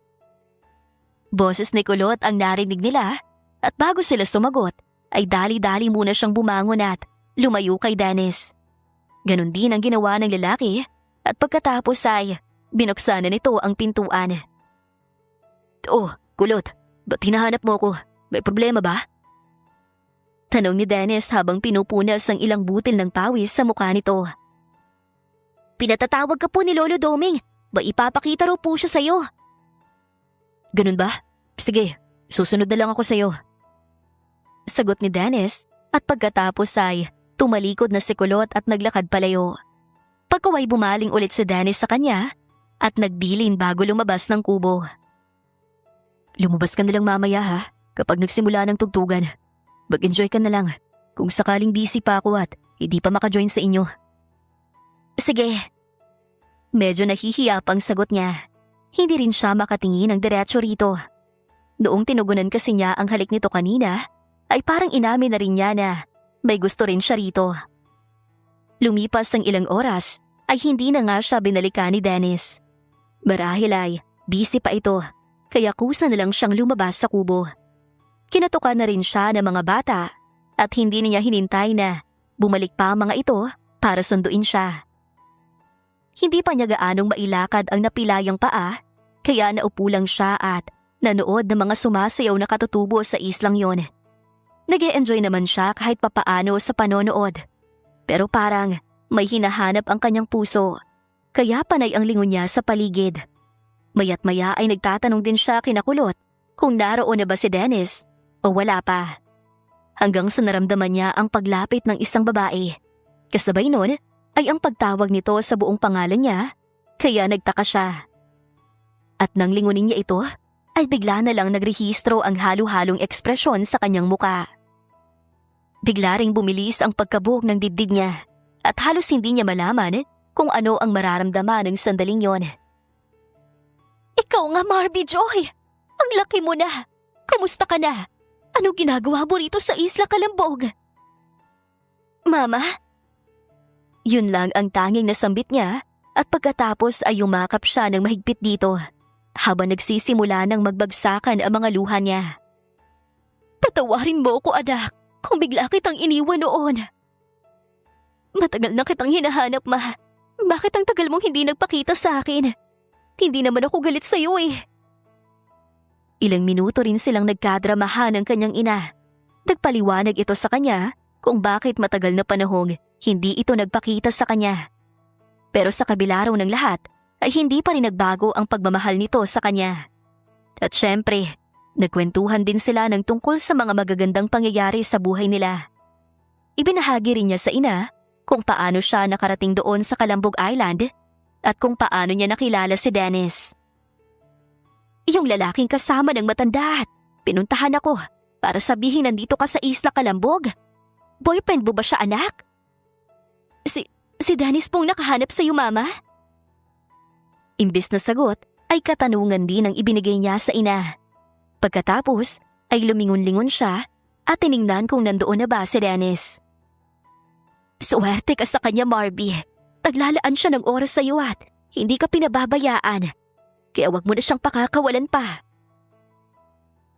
Boses ni Kulot ang narinig nila at bago sila sumagot ay dali-dali muna siyang bumangon at lumayo kay Dennis. Ganon din ang ginawa ng lalaki at pagkatapos ay binuksan na nito ang pintuan. Oh, Kulot, ba't hinahanap mo ko? May problema ba? Tanong ni Dennis habang pinupunas ang ilang butil ng pawis sa mukha nito. Pinatatawag ka po ni Lolo Doming. Ba ipapakita raw po siya sa'yo? Ganun ba? Sige, susunod na lang ako sa'yo. Sagot ni Dennis at pagkatapos ay tumalikod na si Kulot at naglakad palayo. Pagkaway bumaling ulit si Dennis sa kanya at nagbilin bago lumabas ng kubo. Lumabas ka na lang mamaya ha, kapag nagsimula ng tugtugan. Mag-enjoy ka na lang kung sakaling busy pa ako at hindi pa maka-join sa inyo. Sige. Medyo nahihiya pang sagot niya. Hindi rin siya makatingin ng diretso rito. Noong tinugunan kasi niya ang halik nito kanina, ay parang inamin na rin niya na may gusto rin siya rito. Lumipas ang ilang oras ay hindi na nga siya binalikan ni Dennis. Marahil ay busy pa ito, kaya kusa na lang siyang lumabas sa kubo. Kinatukan na rin siya ng mga bata at hindi niya hinintay na bumalik pa ang mga ito para sunduin siya. Hindi pa niya gaanong mailakad ang napilayang paa kaya naupo lang siya at nanood ng mga sumasayaw na katutubo sa islang yon. Nag-e-enjoy naman siya kahit papaano sa panonood. Pero parang may hinahanap ang kanyang puso kaya panay ang lingon niya sa paligid. Maya't maya ay nagtatanong din siya kina Kulot kung naroon na ba si Dennis o wala pa. Hanggang sa naramdaman niya ang paglapit ng isang babae. Kasabay nun ay ang pagtawag nito sa buong pangalan niya, kaya nagtaka siya. At nang lingunin niya ito, ay bigla na lang nagrehistro ang halo-halong ekspresyon sa kanyang muka. Bigla ring bumilis ang pagkabuhok ng dibdib niya at halos hindi niya malaman kung ano ang mararamdaman ng sandaling yon. Ikaw nga, Marby Joy! Ang laki mo na! Kamusta ka na? Ano ginagawa mo rito sa Isla Kalambog? Mama? Yun lang ang tanging nasambit niya at pagkatapos ay yumakap siya ng mahigpit dito habang nagsisimula ng magbagsakan ang mga luha niya. Patawarin mo ko, anak, kung bigla kitang iniwan noon. Matagal na kitang hinahanap, ma. Bakit ang tagal mong hindi nagpakita sa akin? Hindi naman ako galit sa'yo eh. Ilang minuto rin silang nagkadramahan ng kanyang ina. Nagpaliwanag ito sa kanya kung bakit matagal na panahong hindi ito nagpakita sa kanya. Pero sa kabila raw ng lahat ay hindi pa rin nagbago ang pagmamahal nito sa kanya. At syempre, nagkwentuhan din sila ng tungkol sa mga magagandang pangyayari sa buhay nila. Ibinahagi rin niya sa ina kung paano siya nakarating doon sa Kalambog Island at kung paano niya nakilala si Dennis. Yung lalaking kasama ng matanda at pinuntahan ako para sabihin nandito ka sa Isla Kalambog. Boyfriend mo ba siya, anak? Si Dennis pong nakahanap sa'yo, mama? Imbes na sagot ay katanungan din ang ibinigay niya sa ina. Pagkatapos ay lumingon-lingon siya at tiningnan kung nandoon na ba si Dennis. Swerte ka sa kanya, Marby. Naglalaan siya ng oras sa iyo at hindi ka pinababayaan. Kaya wag mo na siyang pakakawalan pa.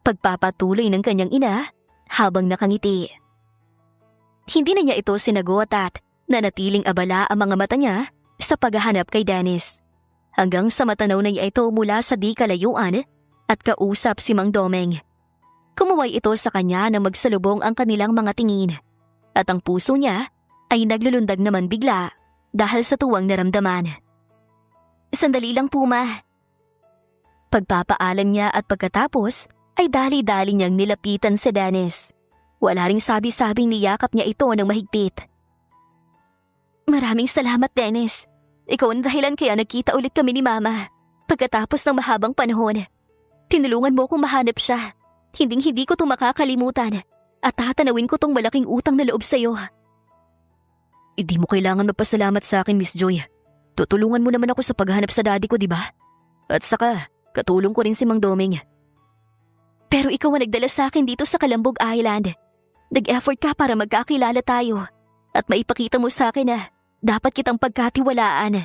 Pagpapatuloy ng kanyang ina habang nakangiti. Hindi na niya ito sinagot at nanatiling abala ang mga mata niya sa paghahanap kay Dennis. Hanggang sa matanaw na niya ito mula sa di kalayuan at kausap si Mang Domeng. Kumuway ito sa kanya na magsalubong ang kanilang mga tingin. At ang puso niya ay naglulundag naman bigla dahil sa tuwang naramdaman. Sandali lang po, ma. Pagpapaalam niya at pagkatapos ay dali-dali niyang nilapitan si Dennis. Wala ring sabi-sabing niyakap niya ito ng mahigpit. Maraming salamat, Dennis. Ikaw ang dahilan kaya nagkita ulit kami ni Mama. Pagkatapos ng mahabang panahon, tinulungan mo kong mahanap siya. Hinding-hindi ko ito makakalimutan at tatanawin ko tong malaking utang na loob sa'yo. Hindi mo kailangan magpasalamat sa akin, Miss Joy. Tutulungan mo naman ako sa paghanap sa daddy ko, di ba? At saka, katulong ko rin si Mang Domeng. Pero ikaw ang nagdala sa akin dito sa Calambog Island. Nag-effort ka para magkakilala tayo at maipakita mo sa akin na dapat kitang pagkatiwalaan.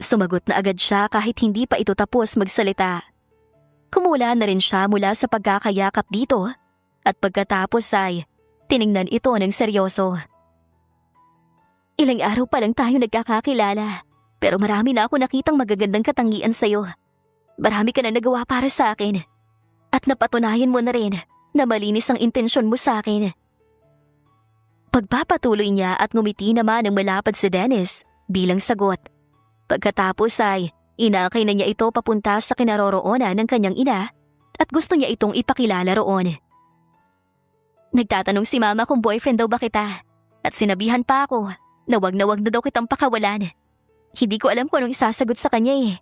Sumagot na agad siya kahit hindi pa ito tapos magsalita. Kumula na rin siya mula sa pagkakayakap dito at pagkatapos ay tiningnan ito ng seryoso. Ilang araw pa lang tayo nagkakakilala pero marami na ako nakitang magagandang katangian sa'yo. Marami ka na nagawa para sa akin at napatunayan mo na rin na malinis ang intensyon mo sa akin. Pagpapatuloy niya at ngumiti naman ng malapad si Dennis bilang sagot. Pagkatapos ay inakay na niya ito papunta sa kinaroroonan ng kanyang ina at gusto niya itong ipakilala roon. Nagtatanong si Mama kung boyfriend daw ba kita at sinabihan pa ako na wag na daw kitang pakawalan. Hindi ko alam kung anong isasagot sa kanya eh.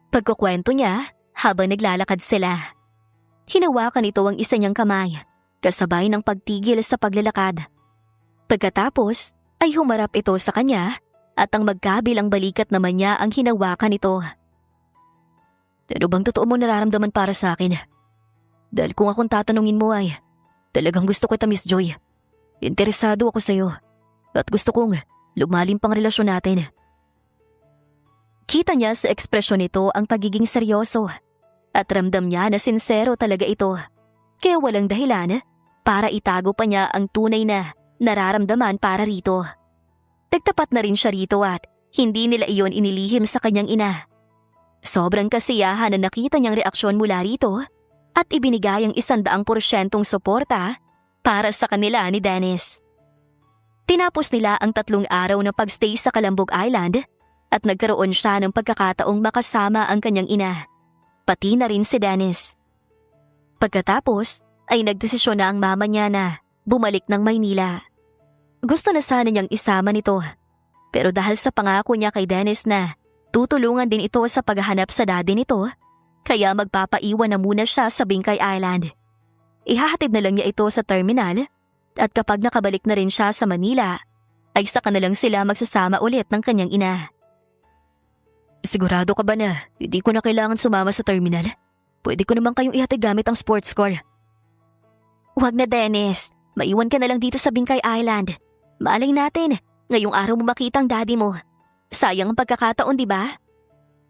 Pagkukwento niya habang naglalakad sila. Hinawakan ito ang isa niyang kamay kasabay ng pagtigil sa paglalakad. Pagkatapos ay humarap ito sa kanya at ang magkabilang balikat naman niya ang hinawakan ito. Ano bang totoo mong nararamdaman para sa akin? Dahil kung akong tatanungin mo ay talagang gusto kita, Miss Joy. Interesado ako sa iyo at gusto kong lumalim pang relasyon natin. Kita niya sa ekspresyon nito ang pagiging seryoso at ramdam niya na sincero talaga ito. Kaya walang dahilan para itago pa niya ang tunay na nararamdaman para rito. Nagtapat na rin siya rito at hindi nila iyon inilihim sa kanyang ina. Sobrang kasiyahan na nakita niyang reaksyon mula rito at ibinigay ang 100% suporta para sa kanila ni Dennis. Tinapos nila ang 3 araw na pagstay sa Calambog Island at nagkaroon siya ng pagkakataong makasama ang kanyang ina, pati na rin si Dennis. Pagkatapos ay nagdesisyon na ang mama niya na bumalik ng Maynila. Gusto na sana niyang isama nito, pero dahil sa pangako niya kay Dennis na tutulungan din ito sa paghahanap sa daddy nito, kaya magpapaiwan na muna siya sa Bingkay Island. Ihahatid na lang niya ito sa terminal at kapag nakabalik na rin siya sa Manila, ay saka na lang sila magsasama ulit ng kanyang ina. Sigurado ka ba na hindi ko na kailangan sumama sa terminal? Pwede ko naman kayong ihatid gamit ang sports car. Huwag na, Dennis. Maiwan ka na lang dito sa Bingkay Island. Malay natin, ngayong araw mo makita ang daddy mo. Sayang ang pagkakataon, di ba?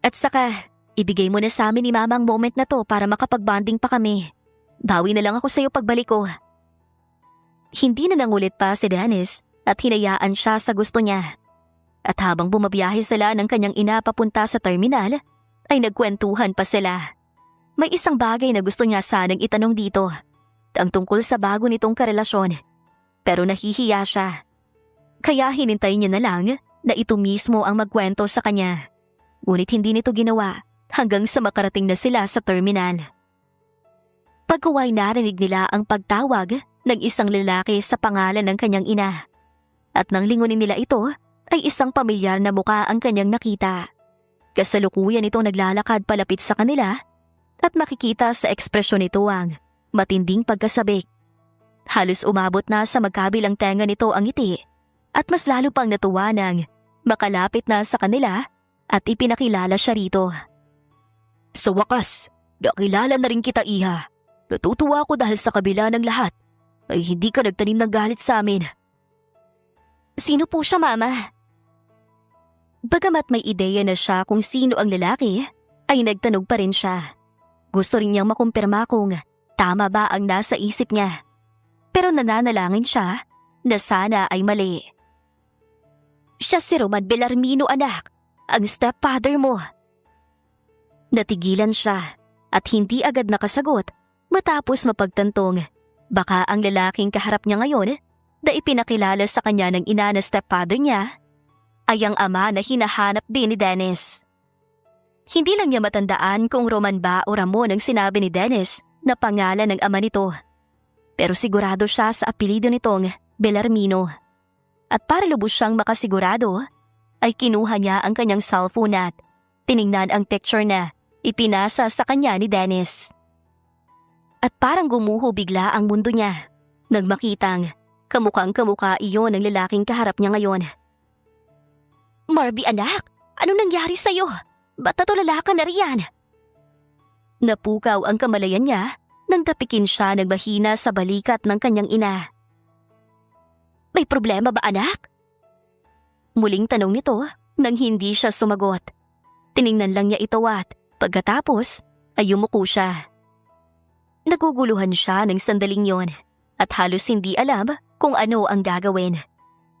At saka, ibigay mo na sa amin ni Mama ang moment na to para makapag-bonding pa kami. Bawi na lang ako sa'yo pagbalik ko. Hindi na nangulit pa si Dennis at hinayaan siya sa gusto niya. At habang bumabiyahe sila ng kanyang ina papunta sa terminal, ay nagkwentuhan pa sila. May isang bagay na gusto niya sanang itanong dito, ang tungkol sa bago nitong karelasyon. Pero nahihiya siya. Kaya hinintay niya na lang na ito mismo ang magkwento sa kanya. Ngunit hindi nito ginawa hanggang sa makarating na sila sa terminal. Pagkuway narinig nila ang pagtawag ng isang lalaki sa pangalan ng kanyang ina. At nang lingunin nila ito, ay isang pamilyar na muka ang kanyang nakita. Kasalukuyan itong naglalakad palapit sa kanila at makikita sa ekspresyon nito ang matinding pagkasabik. Halos umabot na sa magkabilang tenga nito ang ngiti at mas lalo pang natuwa nang makalapit na sa kanila at ipinakilala siya rito. Sa wakas, nakilala na rin kita, Iha. Natutuwa ako dahil sa kabila ng lahat ay hindi ka nagtanim ng galit sa amin. Sino po siya, Mama? Bagamat may ideya na siya kung sino ang lalaki, ay nagtanong pa rin siya. Gusto rin niyang makumpirma kung tama ba ang nasa isip niya. Pero nananalangin siya na sana ay mali. Siya si Roman Bellarmino, anak, ang stepfather mo. Natigilan siya at hindi agad nakasagot matapos mapagtantong baka ang lalaking kaharap niya ngayon na ipinakilala sa kanya ng ina na stepfather niya ay ang ama na hinahanap din ni Dennis. Hindi lang niya matandaan kung Roman ba o Ramon ang sinabi ni Dennis na pangalan ng ama nito. Pero sigurado siya sa apelido nitong Bellarmino. At para lubos siyang makasigurado, ay kinuha niya ang kanyang cellphone at tiningnan ang picture na ipinasa sa kanya ni Dennis. At parang gumuho bigla ang mundo niya nang makitang kamukhang-kamukha iyon ng lalaking kaharap niya ngayon. Marby, anak, anong nangyari sa'yo? Ba't natulala ka na riyan? Napukaw ang kamalayan niya nang tapikin siya ng mahina sa balikat ng kanyang ina. May problema ba, anak? Muling tanong nito nang hindi siya sumagot. Tiningnan lang niya ito at pagkatapos ay yumuko siya. Naguguluhan siya ng sandaling yon at halos hindi alam kung ano ang gagawin.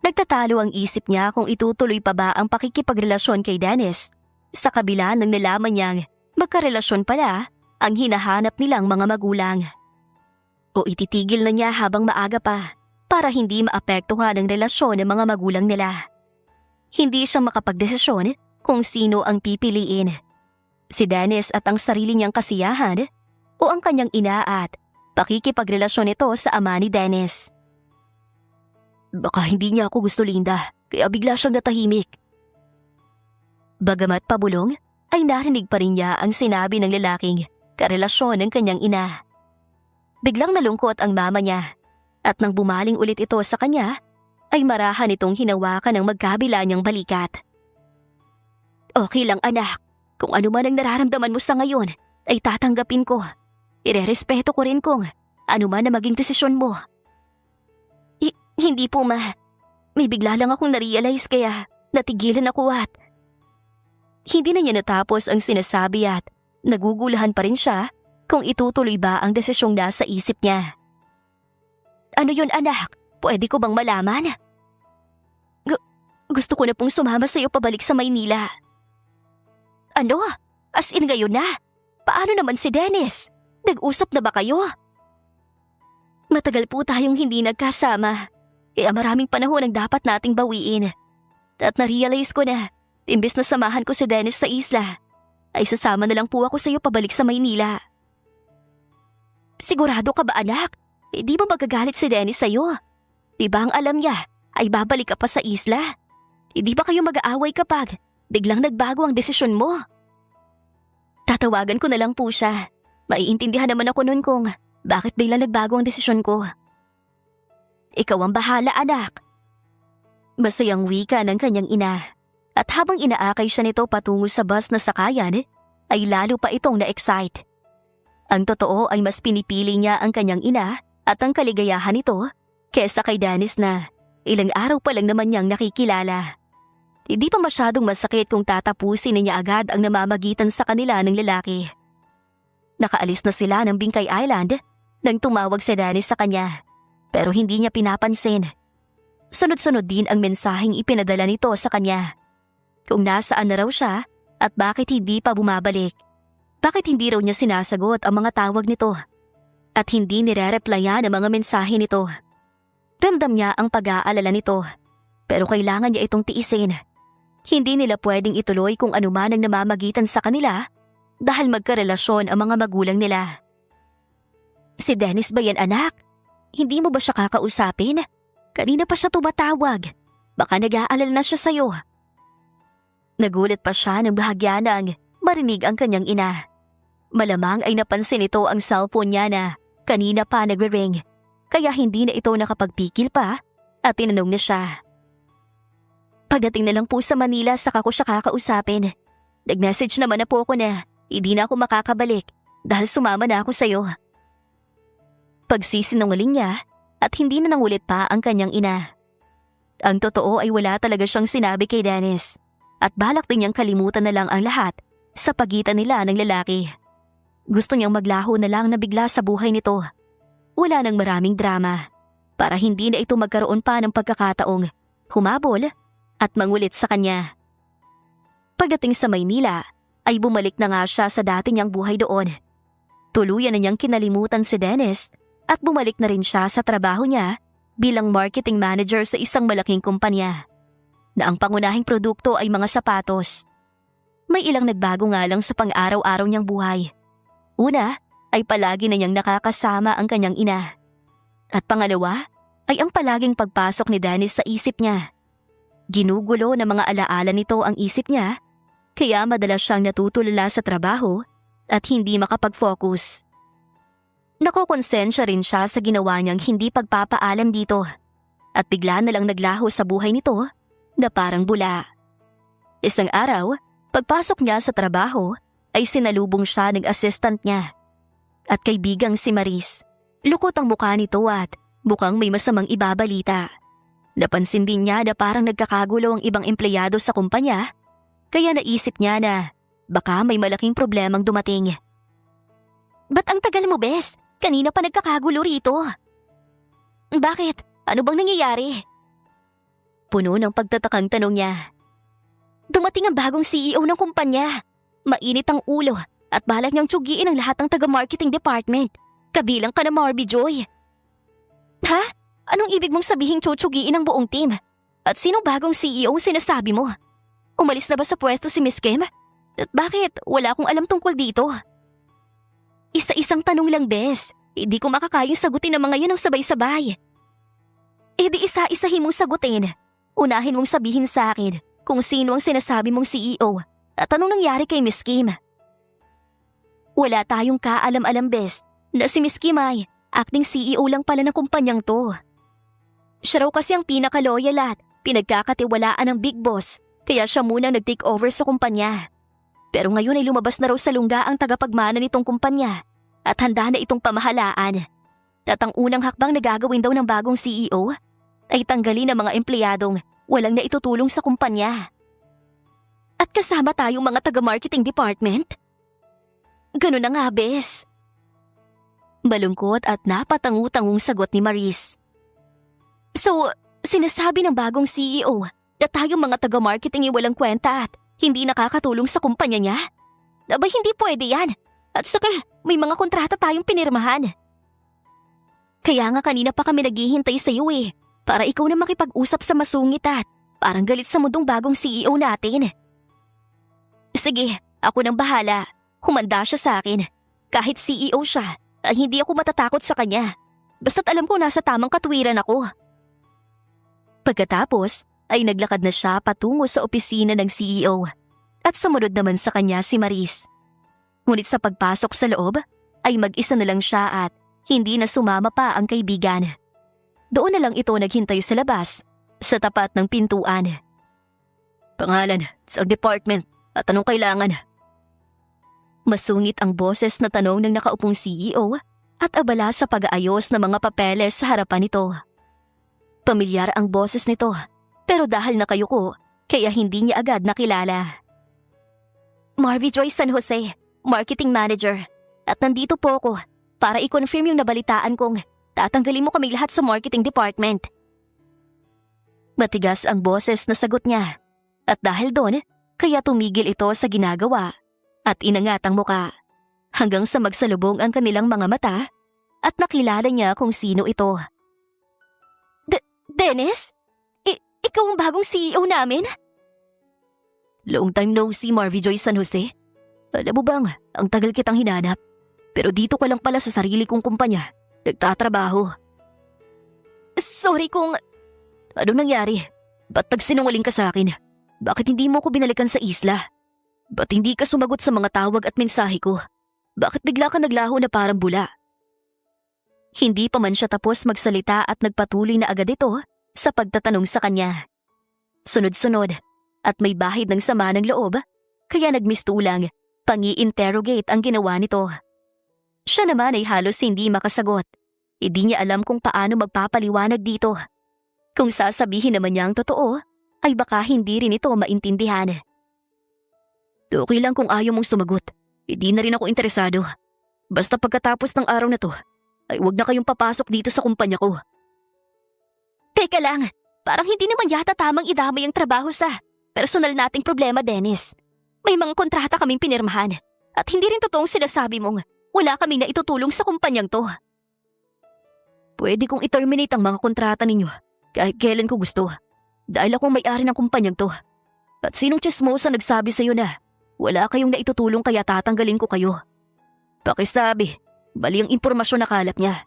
Nagtatalo ang isip niya kung itutuloy pa ba ang pakikipagrelasyon kay Dennis sa kabila ng nalaman niyang magkarelasyon pala ang hinahanap nilang mga magulang. O ititigil na niya habang maaga pa para hindi maapektuhan ang relasyon ng mga magulang nila. Hindi siya makapagdesisyon kung sino ang pipiliin. Si Dennis at ang sarili niyang kasiyahan o ang kanyang ina at pakikipagrelasyon ito sa ama ni Dennis. Baka hindi niya ako gusto, Linda, kaya bigla siyang natahimik. Bagamat pabulong, ay narinig pa rin niya ang sinabi ng lalaking karelasyon ng kanyang ina. Biglang nalungkot ang mama niya at nang bumaling ulit ito sa kanya, ay marahan itong hinawakan ng magkabila niyang balikat. Okay lang, anak, kung ano man ang nararamdaman mo sa ngayon ay tatanggapin ko. Irerespeto ko rin kung ano man na maging desisyon mo. Hindi po, ma. May bigla lang akong narealize kaya natigilan ako at… Hindi na niya natapos ang sinasabi at nagugulahan pa rin siya kung itutuloy ba ang desisyong nasa isip niya. Ano yun, anak? Pwede ko bang malaman? Gusto ko na pong sumama sa iyo pabalik sa Maynila. Ano? As in ngayon na? Paano naman si Dennis? Nag-usap na ba kayo? Matagal po tayong hindi nagkasama. Kaya maraming panahon ang dapat nating bawiin. At na-realize ko na, imbes na samahan ko si Dennis sa isla, ay sasama na lang po ako sa iyo pabalik sa Maynila. Sigurado ka ba, anak? Di ba magagalit si Dennis sa iyo? Di ba ang alam niya ay babalik ka pa sa isla? Di ba kayo mag-aaway kapag biglang nagbago ang desisyon mo? Tatawagan ko na lang po siya. Maiintindihan naman ako nun kung bakit biglang nagbago ang desisyon ko. Ikaw ang bahala, anak. Masayang wika ng kanyang ina. At habang inaakay siya nito patungo sa bus na sakayan, ay lalo pa itong na-excite. Ang totoo ay mas pinipili niya ang kanyang ina at ang kaligayahan nito kesa kay Dennis na ilang araw pa lang naman niyang nakikilala. Hindi pa masyadong masakit kung tatapusin niya agad ang namamagitan sa kanila ng lalaki. Nakaalis na sila ng Bingkay Island nang tumawag si Dennis sa kanya. Pero hindi niya pinapansin. Sunod-sunod din ang mensaheng ipinadala nito sa kanya. Kung nasaan na raw siya at bakit hindi pa bumabalik. Bakit hindi raw niya sinasagot ang mga tawag nito? At hindi nire-replyan ang mga mensahe nito. Ramdam niya ang pag-aalala nito. Pero kailangan niya itong tiisin. Hindi nila pwedeng ituloy kung anuman ang namamagitan sa kanila dahil magkarelasyon ang mga magulang nila. Si Dennis ba yan, anak? Hindi mo ba siya kakausapin? Kanina pa siya tumatawag. Baka nag-aalala na siya sa'yo. Nagulat pa siya ng bahagya nang marinig ang kanyang ina. Malamang ay napansin ito ang cellphone niya na kanina pa nagre-ring. Kaya hindi na ito nakapagpikil pa at tinanong na siya. Pagdating na lang po sa Manila saka ko siya kakausapin. Nag-message naman na po ako na hindi na ako makakabalik dahil sumama na ako sa'yo. Pagsisinungaling niya at hindi na nangulit pa ang kanyang ina. Ang totoo ay wala talaga siyang sinabi kay Dennis at balak din niyang kalimutan na lang ang lahat sa pagitan nila ng lalaki. Gusto niyang maglaho na lang na bigla sa buhay nito. Wala nang maraming drama para hindi na ito magkaroon pa ng pagkakataong humabol at mangulit sa kanya. Pagdating sa Maynila ay bumalik na nga siya sa dati niyang buhay doon. Tuluyan na niyang kinalimutan si Dennis at bumalik na rin siya sa trabaho niya bilang marketing manager sa isang malaking kumpanya na ang pangunahing produkto ay mga sapatos. May ilang nagbago nga lang sa pang-araw-araw niyang buhay. Una ay palagi na niyang nakakasama ang kanyang ina. At pangalawa ay ang palaging pagpasok ni Dennis sa isip niya. Ginugulo ng mga alaala nito ang isip niya, kaya madalas siyang natutulala sa trabaho at hindi makapag-focus. Nakokonsensya rin siya sa ginawa niyang hindi pagpapaalam dito at bigla na lang naglaho sa buhay nito na parang bula. Isang araw, pagpasok niya sa trabaho ay sinalubong siya ng assistant niya at kaibigang si Maris. Lukot ang mukha nito at mukhang may masamang ibabalita. Napansin din niya na parang nagkakagulo ang ibang empleyado sa kumpanya, kaya naisip niya na baka may malaking problemang dumating. Ba't ang tagal mo, Bes? Kanina pa nagkakagulo rito. Bakit? Ano bang nangyayari? Puno ng pagtatakang tanong niya. Dumating ang bagong CEO ng kumpanya. Mainit ang ulo at balak niyang tsugiin ang lahat ng taga-marketing department. Kabilang ka na, Marby Joy. Ha? Anong ibig mong sabihin tsugiin ang buong team? At sinong bagong CEO ang sinasabi mo? Umalis na ba sa pwesto si Miss Kim? At bakit? Wala akong alam tungkol dito. Isa-isang tanong lang, Bes. Hindi ko makakayang sagutin ang mga yan ng sabay-sabay. Di isa-isahin mong sagutin. Unahin mong sabihin sa akin kung sino ang sinasabi mong CEO at anong nangyari kay Miss Kim. Wala tayong kaalam-alam, Bes, na si Miss Kim ay acting CEO lang pala ng kumpanyang to. Siya raw kasi ang pinaka-loyal at pinagkakatiwalaan ng big boss, kaya siya munang nag-take over sa kumpanya. Pero ngayon ay lumabas na raw sa lungga ang tagapagmana nitong kumpanya at handa na itong pamahalaan. At ang unang hakbang na gagawin daw ng bagong CEO ay tanggalin ang mga empleyadong walang naitutulong sa kumpanya. At kasama tayong mga taga-marketing department? Ganun na nga, Bes. Malungkot at napatangu-tangong sagot ni Maris. So, sinasabi ng bagong CEO na tayong mga taga-marketing ay walang kwenta at hindi nakakatulong sa kumpanya niya? Aba, hindi pwede yan. At saka, may mga kontrata tayong pinirmahan. Kaya nga kanina pa kami naghihintay sa iyo para ikaw na makipag-usap sa masungit at parang galit sa mundong bagong CEO natin. Sige, ako nang bahala. Humanda siya sa akin. Kahit CEO siya, ay hindi ako matatakot sa kanya. Basta't alam ko nasa tamang katwiran ako. Pagkatapos, ay naglakad na siya patungo sa opisina ng CEO at sumunod naman sa kanya si Maris. Ngunit sa pagpasok sa loob, ay mag-isa na lang siya at hindi na sumama pa ang kaibigan. Doon na lang ito naghintay sa labas, sa tapat ng pintuan. Pangalan, sa department, at anong kailangan? Masungit ang boses na tanong ng nakaupong CEO at abala sa pag-aayos ng mga papeles sa harapan nito. Pamilyar ang boses nito, pero dahil nakayuko, kaya hindi niya agad nakilala. Marvy Joy San Jose, Marketing Manager, at nandito po ako para i-confirm yung nabalitaan kong tatanggalin mo kami lahat sa marketing department. Matigas ang boses na sagot niya, at dahil doon, kaya tumigil ito sa ginagawa at inangat ang muka hanggang sa magsalubong ang kanilang mga mata at nakilala niya kung sino ito. Dennis? Ikaw ang bagong CEO namin? Long time no see, Marvy Joy San Jose. Alam mo bang, ang tagal kitang hinanap. Pero dito ka lang pala sa sarili kong kumpanya. Nagtatrabaho. Sorry kung... Anong nangyari? Ba't nagsinungaling ka sa akin? Bakit hindi mo ko binalikan sa isla? Ba't hindi ka sumagot sa mga tawag at mensahe ko? Bakit bigla ka naglaho na parang bula? Hindi pa man siya tapos magsalita at nagpatuloy na agad ito sa pagtatanong sa kanya. Sunod-sunod at may bahid ng sama ng loob kaya nagmistulang pangi-interrogate ang ginawa nito. Siya naman ay halos hindi makasagot. Hindi niya alam kung paano magpapaliwanag dito. Kung sasabihin naman niya ang totoo, ay baka hindi rin ito maintindihan. Okay lang kung ayaw mong sumagot. Hindi na rin ako interesado. Basta pagkatapos ng araw na to, ay huwag na kayong papasok dito sa kumpanya ko. Teka lang, parang hindi naman yata tamang idamay ang trabaho sa personal nating problema, Dennis. May mga kontrata kaming pinirmahan at hindi rin totoong sinasabi mong wala kaming naitutulong sa kumpanyang to. Pwede kong i-terminate ang mga kontrata ninyo kahit kailan ko gusto dahil akong may-ari ng kumpanyang to. At sinong chismosa nagsabi sa'yo na wala kayong naitutulong kaya tatanggalin ko kayo? Pakisabi, mali ang impormasyon na kalap niya.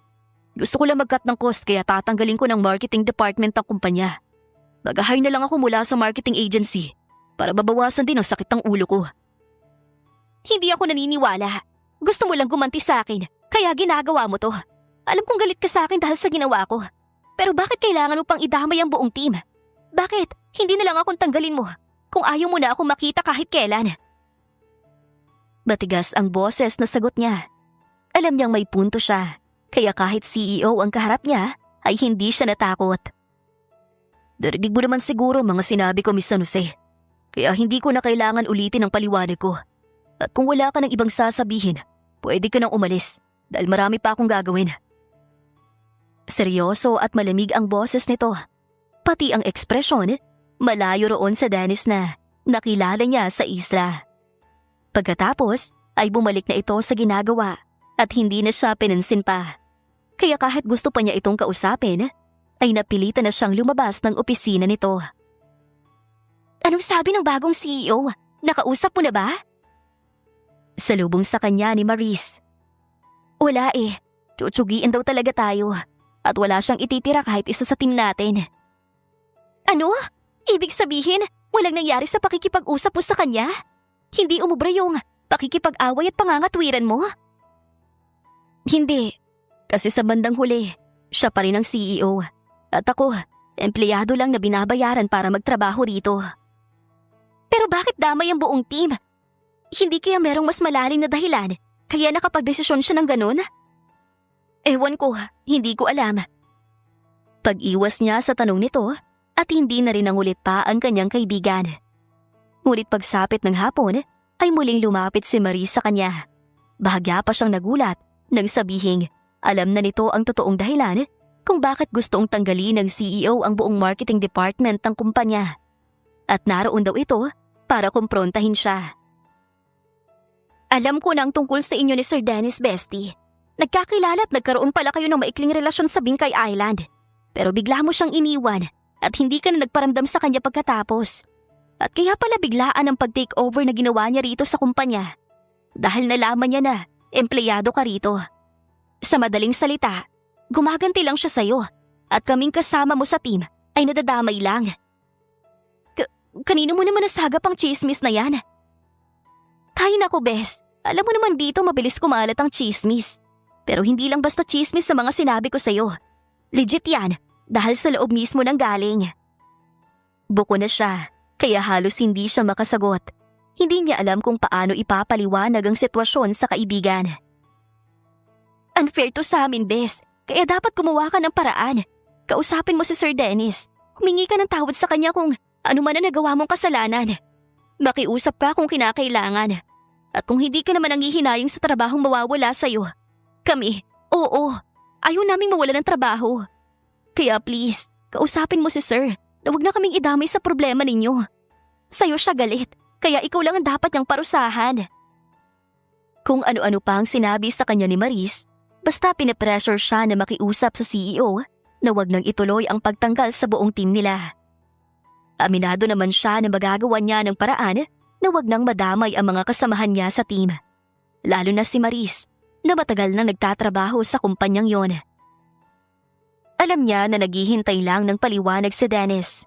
Gusto ko lang mag-cut ng cost kaya tatanggalin ko ng marketing department ng kumpanya. Mag-hire na lang ako mula sa marketing agency para babawasan din ang sakit ng ulo ko. Hindi ako naniniwala. Gusto mo lang gumanti sa akin kaya ginagawa mo to. Alam kong galit ka sa akin dahil sa ginawa ko. Pero bakit kailangan mo pang idamay ang buong team? Bakit? Hindi na lang akong tanggalin mo kung ayaw mo na akong makita kahit kailan. Matigas ang boses na sagot niya. Alam niyang may punto siya, kaya kahit CEO ang kaharap niya, ay hindi siya natakot. Darinig mo naman siguro mga sinabi ko, Miss San Jose. Kaya hindi ko na kailangan ulitin ang paliwanag ko. At kung wala ka ng ibang sasabihin, pwede ka nang umalis dahil marami pa akong gagawin. Seryoso at malamig ang boses nito. Pati ang ekspresyon, malayo roon sa Dennis na nakilala niya sa isla. Pagkatapos ay bumalik na ito sa ginagawa at hindi na siya pinansin pa. Kaya kahit gusto pa niya itong kausapin, ay napilitan na siyang lumabas ng opisina nito. Anong sabi ng bagong CEO? Nakausap mo na ba? Salubong sa kanya ni Maris. Wala eh. Tsutsugiin daw talaga tayo. At wala siyang ititira kahit isa sa team natin. Ano? Ibig sabihin, walang nangyari sa pakikipag-usap mo sa kanya? Hindi umubra yung pakikipag-away at pangangatwiran mo? Hindi. Kasi sa bandang huli, siya pa rin ang CEO. At ako, empleyado lang na binabayaran para magtrabaho rito. Pero bakit damay ang buong team? Hindi kaya merong mas malalim na dahilan kaya nakapagdesisyon siya ng ganun? Ewan ko, hindi ko alam. Pag-iwas niya sa tanong nito at hindi na rin nangulit pa ang kanyang kaibigan. Ngunit pagsapit ng hapon ay muling lumapit si Marie sa kanya. Bahagya pa siyang nagulat nang sabihing alam na nito ang totoong dahilan kung bakit gustong tanggalin ng CEO ang buong marketing department ng kumpanya. At naroon daw ito para kumprontahin siya. Alam ko na ang tungkol sa inyo ni Sir Dennis, Bestie. Nagkakilala at nagkaroon pala kayo ng maikling relasyon sa Bingkay Island. Pero bigla mo siyang iniwan at hindi ka na nagparamdam sa kanya pagkatapos. At kaya pala biglaan ang pag-take over na ginawa niya rito sa kumpanya. Dahil nalaman niya na empleyado ka rito. Sa madaling salita, gumaganti lang siya sa'yo at kaming kasama mo sa team ay nadadamay lang. Kanino mo naman nasagap ang chismis na yan? Tayo na ko, Bes. Alam mo naman dito mabilis kumalat ang chismis. Pero hindi lang basta chismis sa mga sinabi ko sa'yo. Legit yan, dahil sa loob mismo ng galing. Buko na siya, kaya halos hindi siya makasagot. Hindi niya alam kung paano ipapaliwanag ang sitwasyon sa kaibigan. Unfair to sa amin, Bes. Kaya dapat gumawa ka ng paraan. Kausapin mo si Sir Dennis. Humingi ka ng tawad sa kanya kung ano man ang nagawa mong kasalanan. Makiusap ka kung kinakailangan. At kung hindi ka naman nanghihinayang sa trabahong mawawala sa'yo, kami, oo, ayaw naming mawala ng trabaho. Kaya please, kausapin mo si Sir na huwag na kaming idamay sa problema ninyo. Sa'yo siya galit, kaya ikaw lang ang dapat niyang parusahan. Kung ano-ano pa ang sinabi sa kanya ni Maris, basta pinapressure siya na makiusap sa CEO na huwag nang ituloy ang pagtanggal sa buong team nila. Aminado naman siya na magagawa niya ng paraan na huwag nang madamay ang mga kasamahan niya sa team. Lalo na si Maris, na matagal nang nagtatrabaho sa kumpanyang yon. Alam niya na naghihintay lang ng paliwanag si Dennis.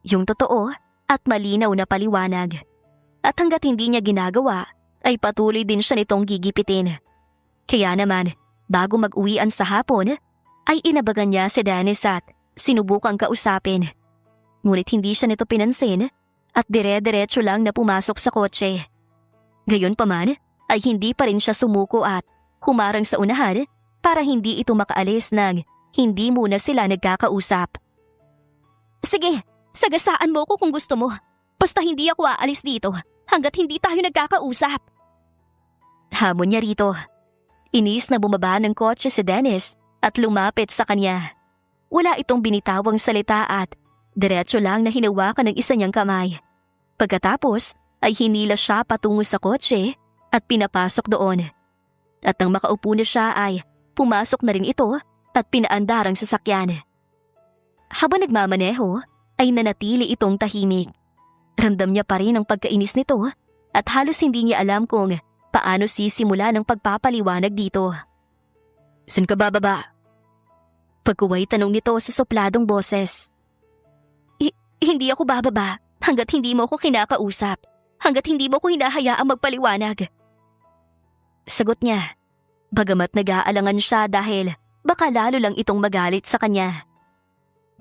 Yung totoo at malinaw na paliwanag. At hanggat hindi niya ginagawa, ay patuloy din siya nitong gigipitin. Kaya naman, bago mag-uwian sa hapon, ay inabagan niya si Dennis at sinubukang kausapin. Ngunit hindi siya nito pinansin at dire-diretso lang na pumasok sa kotse Gayunpaman ay hindi pa rin siya sumuko at humarang sa unahan para hindi ito makaalis nang hindi muna sila nagkakausap. Sige, sagasaan mo ko kung gusto mo. Basta hindi ako aalis dito hanggat hindi tayo nagkakausap. Hamon niya rito. Inis na bumaba ng kotse si Dennis at lumapit sa kanya. Wala itong binitawang salita at diretso lang na hinawakan ng isa niyang kamay. Pagkatapos ay hinila siya patungo sa kotse at pinapasok doon. At nang makaupo na siya ay pumasok na rin ito at pinaandar ang sasakyan. Habang nagmamaneho ay nanatili itong tahimik. Ramdam niya pa rin ang pagkainis nito at halos hindi niya alam kung paano sisimula ng pagpapaliwanag dito. Saan ka bababa? Pagkuway tanong nito sa supladong boses. Hindi ako bababa hanggat hindi mo ako kinakausap, hanggat hindi mo ko hinahayaang magpaliwanag. Sagot niya, bagamat nag-aalangan siya dahil baka lalo lang itong magalit sa kanya.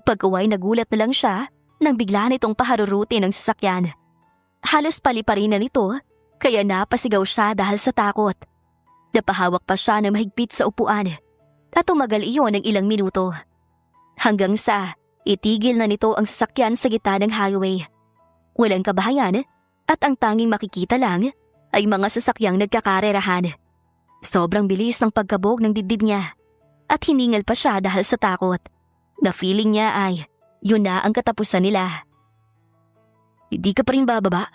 Pagkuway nagulat na lang siya nang bigla nitong paharurutin ang sasakyan. Halos paliparinan nito kaya napasigaw siya dahil sa takot. Napahawak pa siya ng mahigpit sa upuan at tumagal iyon ng ilang minuto. Hanggang sa itigil na nito ang sasakyan sa gitna ng highway. Walang kabahayan at ang tanging makikita lang ay mga sasakyang nagkakarerahan. Sobrang bilis ng pagkabog ng dibdib niya at hiningal pa siya dahil sa takot. Na feeling niya ay yun na ang katapusan nila. Hindi ka pa rin bababa?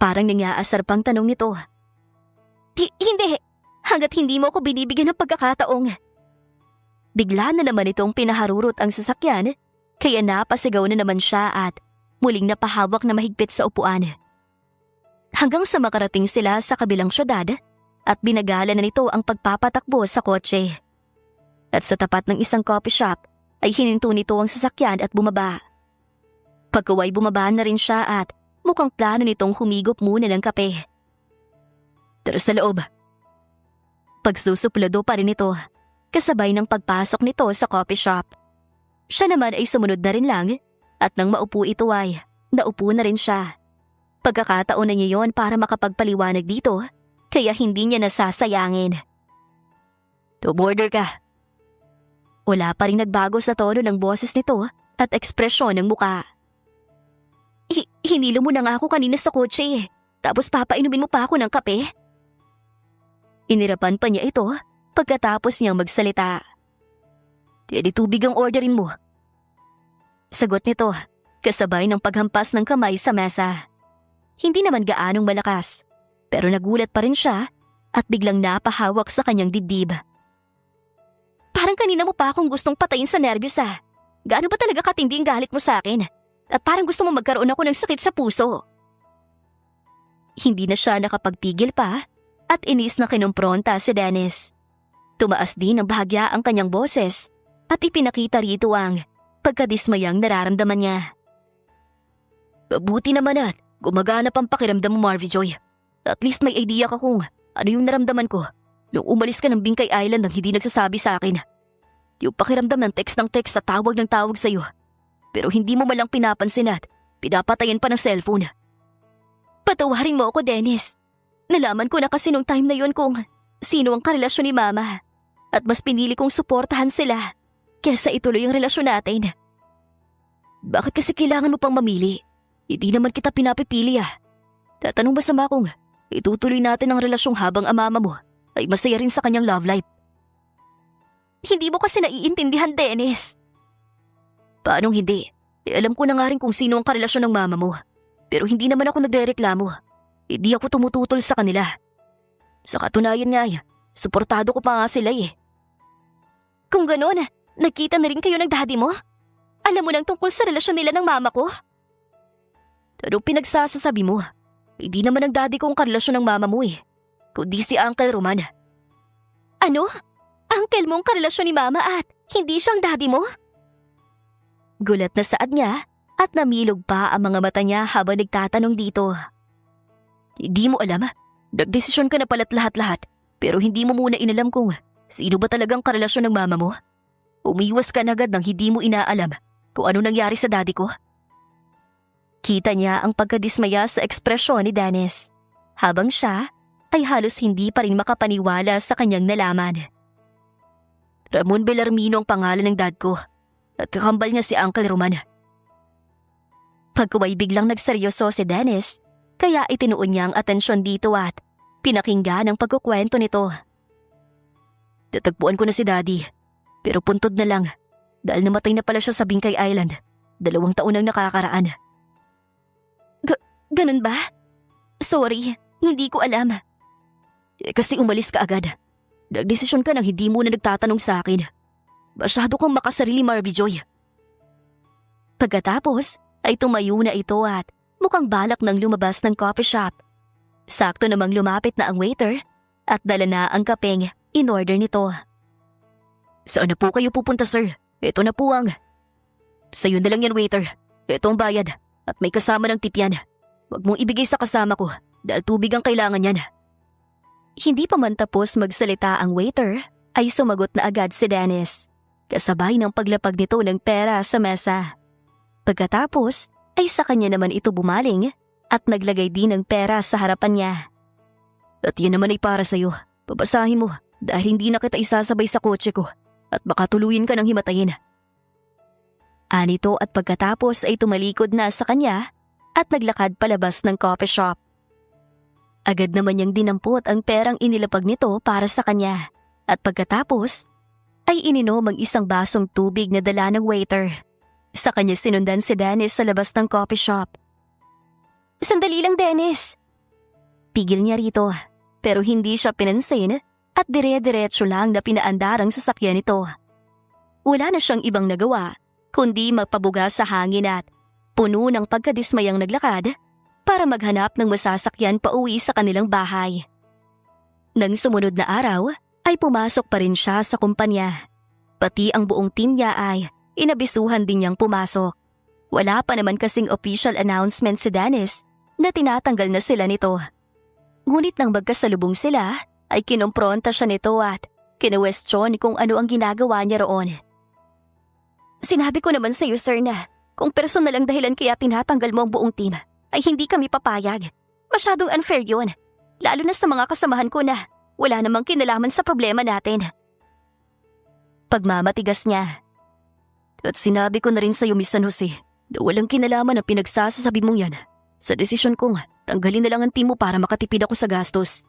Parang nangyaasar pang tanong nito. Hindi, hanggat hindi mo ako binibigyan ng pagkakataong. Bigla na naman itong pinaharurot ang sasakyan kaya napasigaw na naman siya at muling napahawak na mahigpit sa upuan. Hanggang sa makarating sila sa kabilang syudad at binagalan na nito ang pagpapatakbo sa kotse. At sa tapat ng isang coffee shop ay hininto nito ang sasakyan at bumaba. Pagkaway bumaba na rin siya at mukhang plano nitong humigop muna ng kape. Tara sa loob. Pagsusuplado pa rin ito, kasabay ng pagpasok nito sa coffee shop. Siya naman ay sumunod na rin lang at nang maupo ito ay naupo na rin siya. Pagkakataon na niya yon para makapagpaliwanag dito kaya hindi niya nasasayangin. Tumorder ka. Wala pa rin nagbago sa tono ng boses nito at ekspresyon ng muka. Hinilo mo na nga ako kanina sa kotse tapos papainumin mo pa ako ng kape? Inirapan pa niya ito pagkatapos niyang magsalita. Di tubig ang orderin mo. Sagot nito kasabay ng paghampas ng kamay sa mesa. Hindi naman gaanong malakas pero nagulat pa rin siya at biglang napahawak sa kanyang dibdib. Parang kanina mo pa akong gustong patayin sa nerbiyos ah. Gaano ba talaga katindi ang galit mo sa akin? At parang gusto mo magkaroon ako ng sakit sa puso. Hindi na siya nakapagpigil pa at inis na kinumpronta si Dennis. Tumaas din ang bahagya ang kanyang boses at ipinakita rito ang pagkadismayang nararamdaman niya. Mabuti naman at gumagana pang pakiramdam mo, Marvy Joy. At least may idea ka kung ano yung naramdaman ko nung umalis ka ng Bingkay Island nang hindi nagsasabi sa akin. Yung pakiramdam ng text at tawag ng tawag sa'yo. Pero hindi mo malang pinapansin at pinapatayan pa ng cellphone. Patawarin mo ako, Dennis. Nalaman ko na kasi nung time na yon kung sino ang karelasyon ni Mama. At mas pinili kong suportahan sila kesa ituloy ang relasyon natin. Bakit kasi kailangan mo pang mamili? Hindi naman kita pinapipili ah. Tatanong ba sama kung itutuloy natin ang relasyong habang ang mama mo ay masaya rin sa kanyang love life? Hindi mo kasi naiintindihan, Dennis. Paanong hindi? Alam ko na nga rin kung sino ang karelasyon ng mama mo. Pero hindi naman ako nagrereklamo. Hindi ako tumututol sa kanila. Sa katunayan nga, suportado ko pa nga sila eh. Kung gano'n, nagkita na rin kayo ng daddy mo? Alam mo nang tungkol sa relasyon nila ng mama ko? Anong pinagsasasabi mo? Hindi naman ang daddy ko ang karelasyon ng mama mo eh. Kundi si Uncle Roman. Ano? Uncle mo ang karelasyon ni Mama at hindi siyang daddy mo? Gulat na saad niya at namilog pa ang mga mata niya habang nagtatanong dito. Hindi mo alam? Nagdesisyon ka na pala't lahat-lahat pero hindi mo muna inalam kung sino ba talagang karelasyon ng mama mo? Umiwas ka na agad nang hindi mo inaalam kung ano nangyari sa daddy ko? Kita niya ang pagkadismaya sa ekspresyon ni Dennis. habang siya ay halos hindi pa rin makapaniwala sa kanyang nalaman. Ramon Bellarmino ang pangalan ng dad ko at kakambal niya si Uncle Roman. Pagkuway biglang nagseryoso si Dennis, kaya itinuon niya ang atensyon dito at pinakinggan ang pagkukwento nito. Tatagpuan ko na si Daddy, pero puntod na lang dahil namatay na pala siya sa Bingkay Island 2 taon nang nakakaraan. Ganun ba? Sorry, hindi ko alam. Kasi umalis ka agad. Nagdesisyon ka nang hindi mo na nagtatanong sa akin. Masyado kang makasarili, Marvy Joy. Pagkatapos ay tumayo na ito at mukhang balak nang lumabas ng coffee shop. Sakto namang lumapit na ang waiter at dala na ang kapeng in-order nito. Saan na po kayo pupunta, sir? Ito na po ang... Sa'yo na lang yan, waiter. Ito ang bayad at may kasama ng tip yan. Huwag mong ibigay sa kasama ko dahil tubig ang kailangan yan. Hindi pa man tapos magsalita ang waiter ay sumagot na agad si Dennis, kasabay ng paglapag nito ng pera sa mesa. Pagkatapos ay sa kanya naman ito bumaling at naglagay din ng pera sa harapan niya. At yan naman ay para sa'yo. Babasahin mo dahil hindi na kita isasabay sa kotse ko at baka tuluyin ka ng himatayin. Anito at pagkatapos ay tumalikod na sa kanya at naglakad palabas ng coffee shop. Agad naman niyang dinampot ang perang inilapag nito para sa kanya at pagkatapos ay ininom ang isang basong tubig na dala ng waiter. Sa kanya sinundan si Dennis sa labas ng coffee shop. Sandali lang, Dennis! Pigil niya rito pero hindi siya pinansin at dire-diretso lang na pinaandar ang sasakyan nito. Wala na siyang ibang nagawa kundi magpabuga sa hangin at puno ng pagkadismayang naglakad para maghanap ng masasakyan pauwi sa kanilang bahay. Nang sumunod na araw ay pumasok pa rin siya sa kumpanya. Pati ang buong team niya ay inabisuhan din niyang pumasok. Wala pa naman kasing official announcement si Dennis na tinatanggal na sila nito. Ngunit nang magkasalubong sila ay kinompronta siya nito at kinwestiyon kung ano ang ginagawa niya roon. Sinabi ko naman sa iyo, sir, na kung personal ang dahilan kaya tinatanggal mo ang buong team, ay hindi kami papayag. Masyadong unfair yun. Lalo na sa mga kasamahan ko na wala namang kinalaman sa problema natin. Pagmamatigas niya. At sinabi ko na rin sa iyo, Miss San Jose, na walang kinalaman ang pinagsasasabi mong yan. Sa desisyon kong tanggalin na lang ang team mo para makatipid ako sa gastos.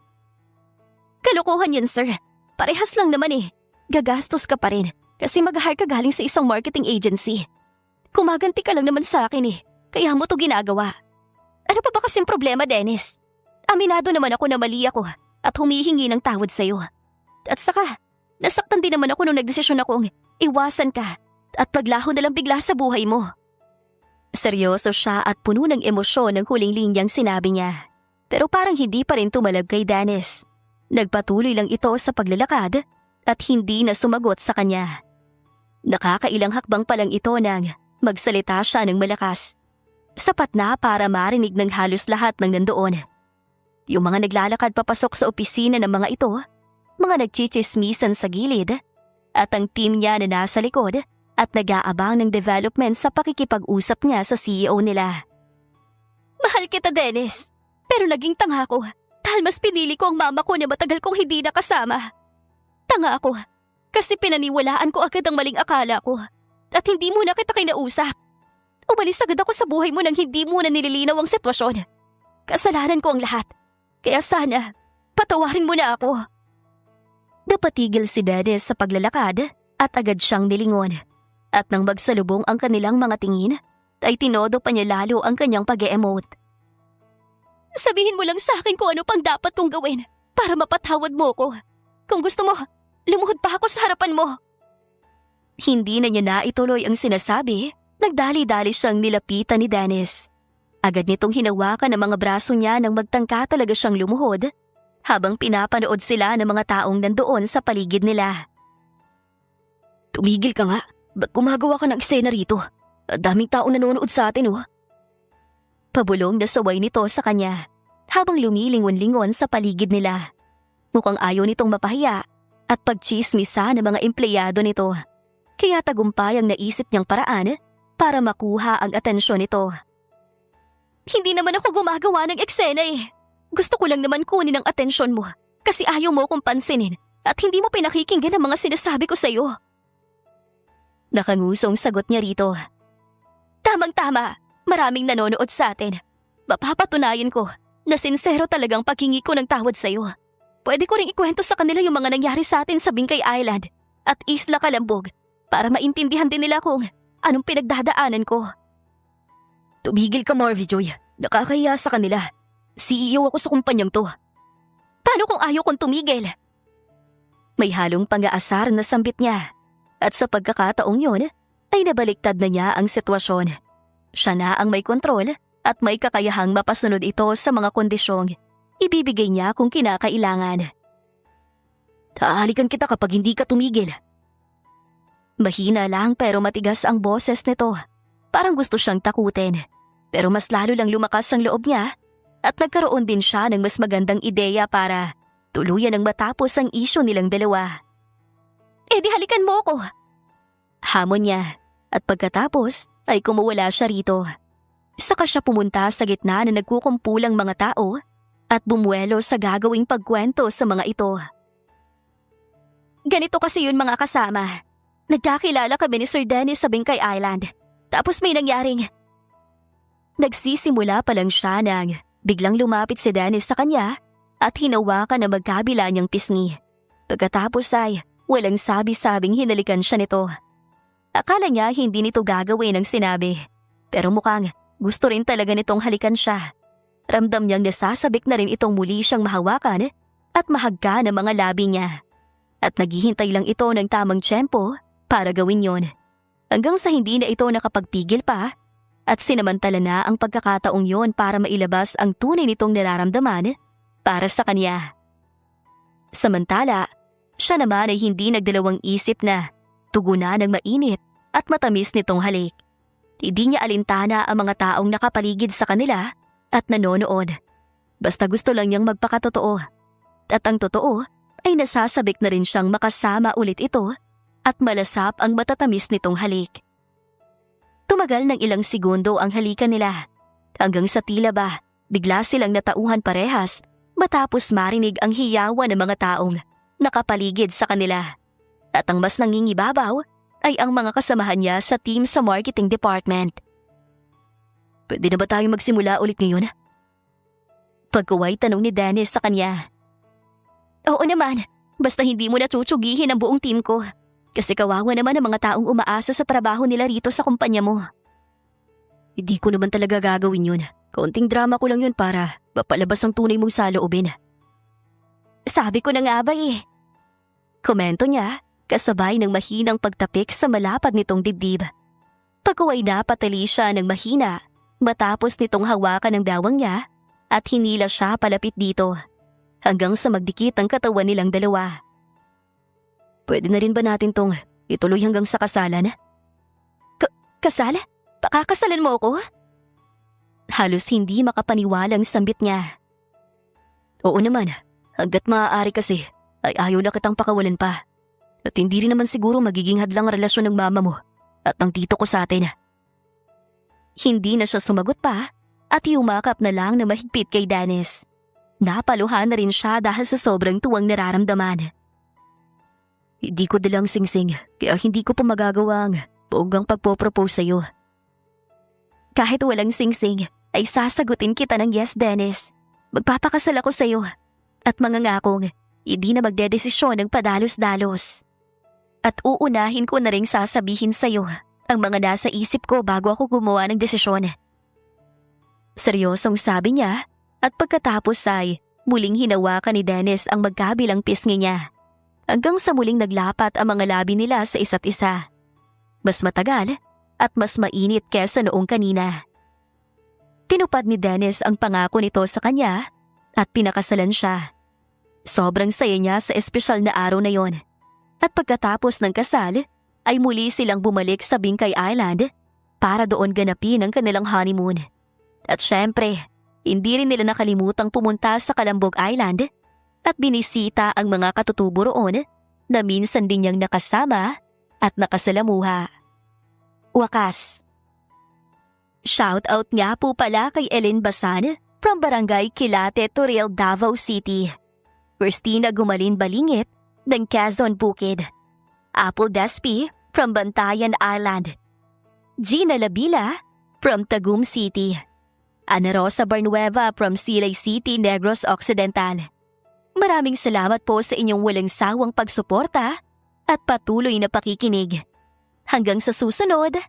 Kalokohan yun, sir. Parehas lang naman eh. Gagastos ka pa rin. Kasi mag-hire ka galing sa isang marketing agency. Kumaganti ka lang naman sa akin eh, kaya mo to ginagawa. Ano pa ba kasing problema, Dennis? Aminado naman ako na mali ako at humihingi ng tawad sa'yo. At saka, nasaktan din naman ako nung nagdesisyon akong iwasan ka at paglaho na lang bigla sa buhay mo. Seryoso siya at puno ng emosyon ng huling linyang sinabi niya. Pero parang hindi pa rin tumalab kay Dennis. Nagpatuloy lang ito sa paglalakad at hindi na sumagot sa kanya. Nakakailang hakbang pa lang ito nang magsalita siya ng malakas. Sapat na para marinig ng halos lahat ng nandoon. Yung mga naglalakad papasok sa opisina ng mga ito, mga nagchichismisan sa gilid, at ang team niya na nasa likod at nag-aabang ng development sa pakikipag-usap niya sa CEO nila. Mahal kita, Dennis, pero naging tanga ko dahil mas pinili ko ang mama ko na matagal kong hindi nakasama. Tanga ako kasi pinaniwalaan ko agad ang maling akala ko at hindi mo na kita kinausap. Umalis agad ako sa buhay mo nang hindi mo na nililinaw ang sitwasyon. Kasalanan ko ang lahat, kaya sana patawarin mo na ako. Napatigil si Dennis sa paglalakad at agad siyang nilingon. At nang magsalubong ang kanilang mga tingin, ay tinodo pa niya lalo ang kanyang pag-e-emote. Sabihin mo lang sa akin kung ano pang dapat kong gawin para mapatawad mo ko. Kung gusto mo, lumuhod pa ako sa harapan mo. Hindi na niya naituloy ang sinasabi, nagdali-dali siyang nilapitan ni Dennis. Agad nitong hinawakan ang mga braso niya nang magtangka talaga siyang lumuhod habang pinapanood sila ng mga taong nandoon sa paligid nila. Tumigil ka nga. Ba't gumagawa ka ng eksena rito? Daming taong nanonood sa atin, oh. Pabulong na saway nito sa kanya habang lumilingon-lingon sa paligid nila. Mukhang ayaw nitong mapahiya at pagchismisa ng mga empleyado nito. Kaya tagumpay ang naisip niyang paraan para makuha ang atensyon nito. Hindi naman ako gumagawa ng eksena eh. Gusto ko lang naman kunin ang atensyon mo kasi ayaw mo akong pansinin at hindi mo pinakikinggan ang mga sinasabi ko sa'yo. Nakangusong sagot niya rito. Tamang-tama, maraming nanonood sa atin. Mapapatunayan ko na sinsero talagang paghingi ko ng tawad sa'yo. Pwede ko ring ikwento sa kanila yung mga nangyari sa atin sa Bingkay Island at Isla Calambog para maintindihan din nila kung anong pinagdadaanan ko. Tumigil ka, Marvy Joy. Nakakahiya sa kanila. CEO ako sa kumpanyang to. Paano kung ayaw kong tumigil? May halong pang-aasar na sambit niya. At sa pagkakataong yun, ay nabaliktad na niya ang sitwasyon. Siya na ang may kontrol at may kakayahang mapasunod ito sa mga kondisyong ibibigay niya kung kinakailangan. Tahalikan kita kapag hindi ka tumigil. Mahina lang pero matigas ang boses nito. Parang gusto siyang takutin. Pero mas lalo lang lumakas ang loob niya at nagkaroon din siya ng mas magandang ideya para tuluyan ang matapos ang isyu nilang dalawa. Di halikan mo ako! Hamon niya at pagkatapos ay kumuwala siya rito. Saka siya pumunta sa gitna na nagkukumpulang mga tao at bumuelo sa gagawing pagkwento sa mga ito. Ganito kasi yun mga kasama. Nagkakilala kami ni Sir Dennis sa Bingkay Island. Tapos may nangyaring... Nagsisimula pa lang siya nang biglang lumapit si Dennis sa kanya at hinawakan na magkabila niyang pisngi. Pagkatapos ay walang sabi-sabing hinalikan siya nito. Akala niya hindi nito gagawin ang sinabi. Pero mukhang gusto rin talaga nitong halikan siya. Ramdam niyang nasasabik na rin itong muli siyang mahawakan at mahagka ng mga labi niya. At naghihintay lang ito ng tamang tiyempo para gawin yon. Hanggang sa hindi na ito nakapagpigil pa at sinamantala na ang pagkakataong yon para mailabas ang tunay nitong nararamdaman para sa kanya. Samantala, siya naman ay hindi nagdalawang isip na tugunan ng mainit at matamis nitong halik. Hindi niya alintana ang mga taong nakapaligid sa kanila at nanonood. Basta gusto lang niyang magpakatotoo. At ang totoo ay nasasabik na rin siyang makasama ulit ito at malasap ang matatamis nitong halik. Tumagal ng ilang segundo ang halikan nila hanggang sa tila ba bigla silang natauhan parehas matapos marinig ang hiyawan ng mga taong nakapaligid sa kanila. At ang mas nangingibabaw ay ang mga kasamahan niya sa team sa marketing department. Pwede na ba tayong magsimula ulit ngayon? Pagkuway tanong ni Dennis sa kanya. Oo naman, basta hindi mo natutsugihin ang buong team ko. Kasi kawawa naman ang mga taong umaasa sa trabaho nila rito sa kumpanya mo. Hindi ko naman talaga gagawin yun. Kaunting drama ko lang yun para mapalabas ang tunay mong saloobin. Sabi ko na nga ba eh. Komento niya kasabay ng mahinang pagtapik sa malapad nitong dibdib. Pagkuway na patali siya ng mahina matapos nitong hawakan ng dawang niya at hinila siya palapit dito hanggang sa magdikit ang katawan nilang dalawa. Pwede na rin ba natin tong ituloy hanggang sa kasalan? Kasal? Pakakasalan mo ako? Halos hindi makapaniwalang sambit niya. Oo naman, hanggat maaari kasi ay ayaw na kitang pakawalan pa. At hindi rin naman siguro magiging hadlang ang relasyon ng mama mo at ng tito ko sa atin. Hindi na siya sumagot pa at yumakap na lang na mahigpit kay Dennis. Napaluhan na rin siya dahil sa sobrang tuwang nararamdaman. Hindi ko dalang singsing kaya hindi ko pa magagawa ang bonggang pagpopropose sa'yo. Kahit walang singsing ay sasagutin kita ng yes, Dennis. Magpapakasal ako sa'yo at mangangakong hindi na magdedesisyon ng padalos-dalos. At uunahin ko na ring sasabihin sa'yo ang mga nasa isip ko bago ako gumawa ng desisyon. Seryosong sabi niya at pagkatapos ay muling hinawakan ni Dennis ang magkabilang pisngi niya. Hanggang sa muling naglapat ang mga labi nila sa isa't isa. Mas matagal at mas mainit kesa noong kanina. Tinupad ni Dennis ang pangako nito sa kanya at pinakasalan siya. Sobrang saya niya sa espesyal na araw na yon. At pagkatapos ng kasal, ay muli silang bumalik sa Bingkay Island para doon ganapin ang kanilang honeymoon. At syempre, hindi rin nila nakalimutang pumunta sa Calambog Island at binisita ang mga katutubo roon na minsan din niyang nakasama at nakasalamuha. Wakas. Shoutout nga po pala kay Ellen Basan, from Barangay Quilate, Toril, Davao City. Christina Gumalin Balingit ng Quezon Bukid. Apple Despi from Bantayan Island. Gina Labila from Tagum City. Ana Rosa Barnueva from Silay City, Negros Occidental. Maraming salamat po sa inyong walang sawang pagsuporta at patuloy na pakikinig. Hanggang sa susunod!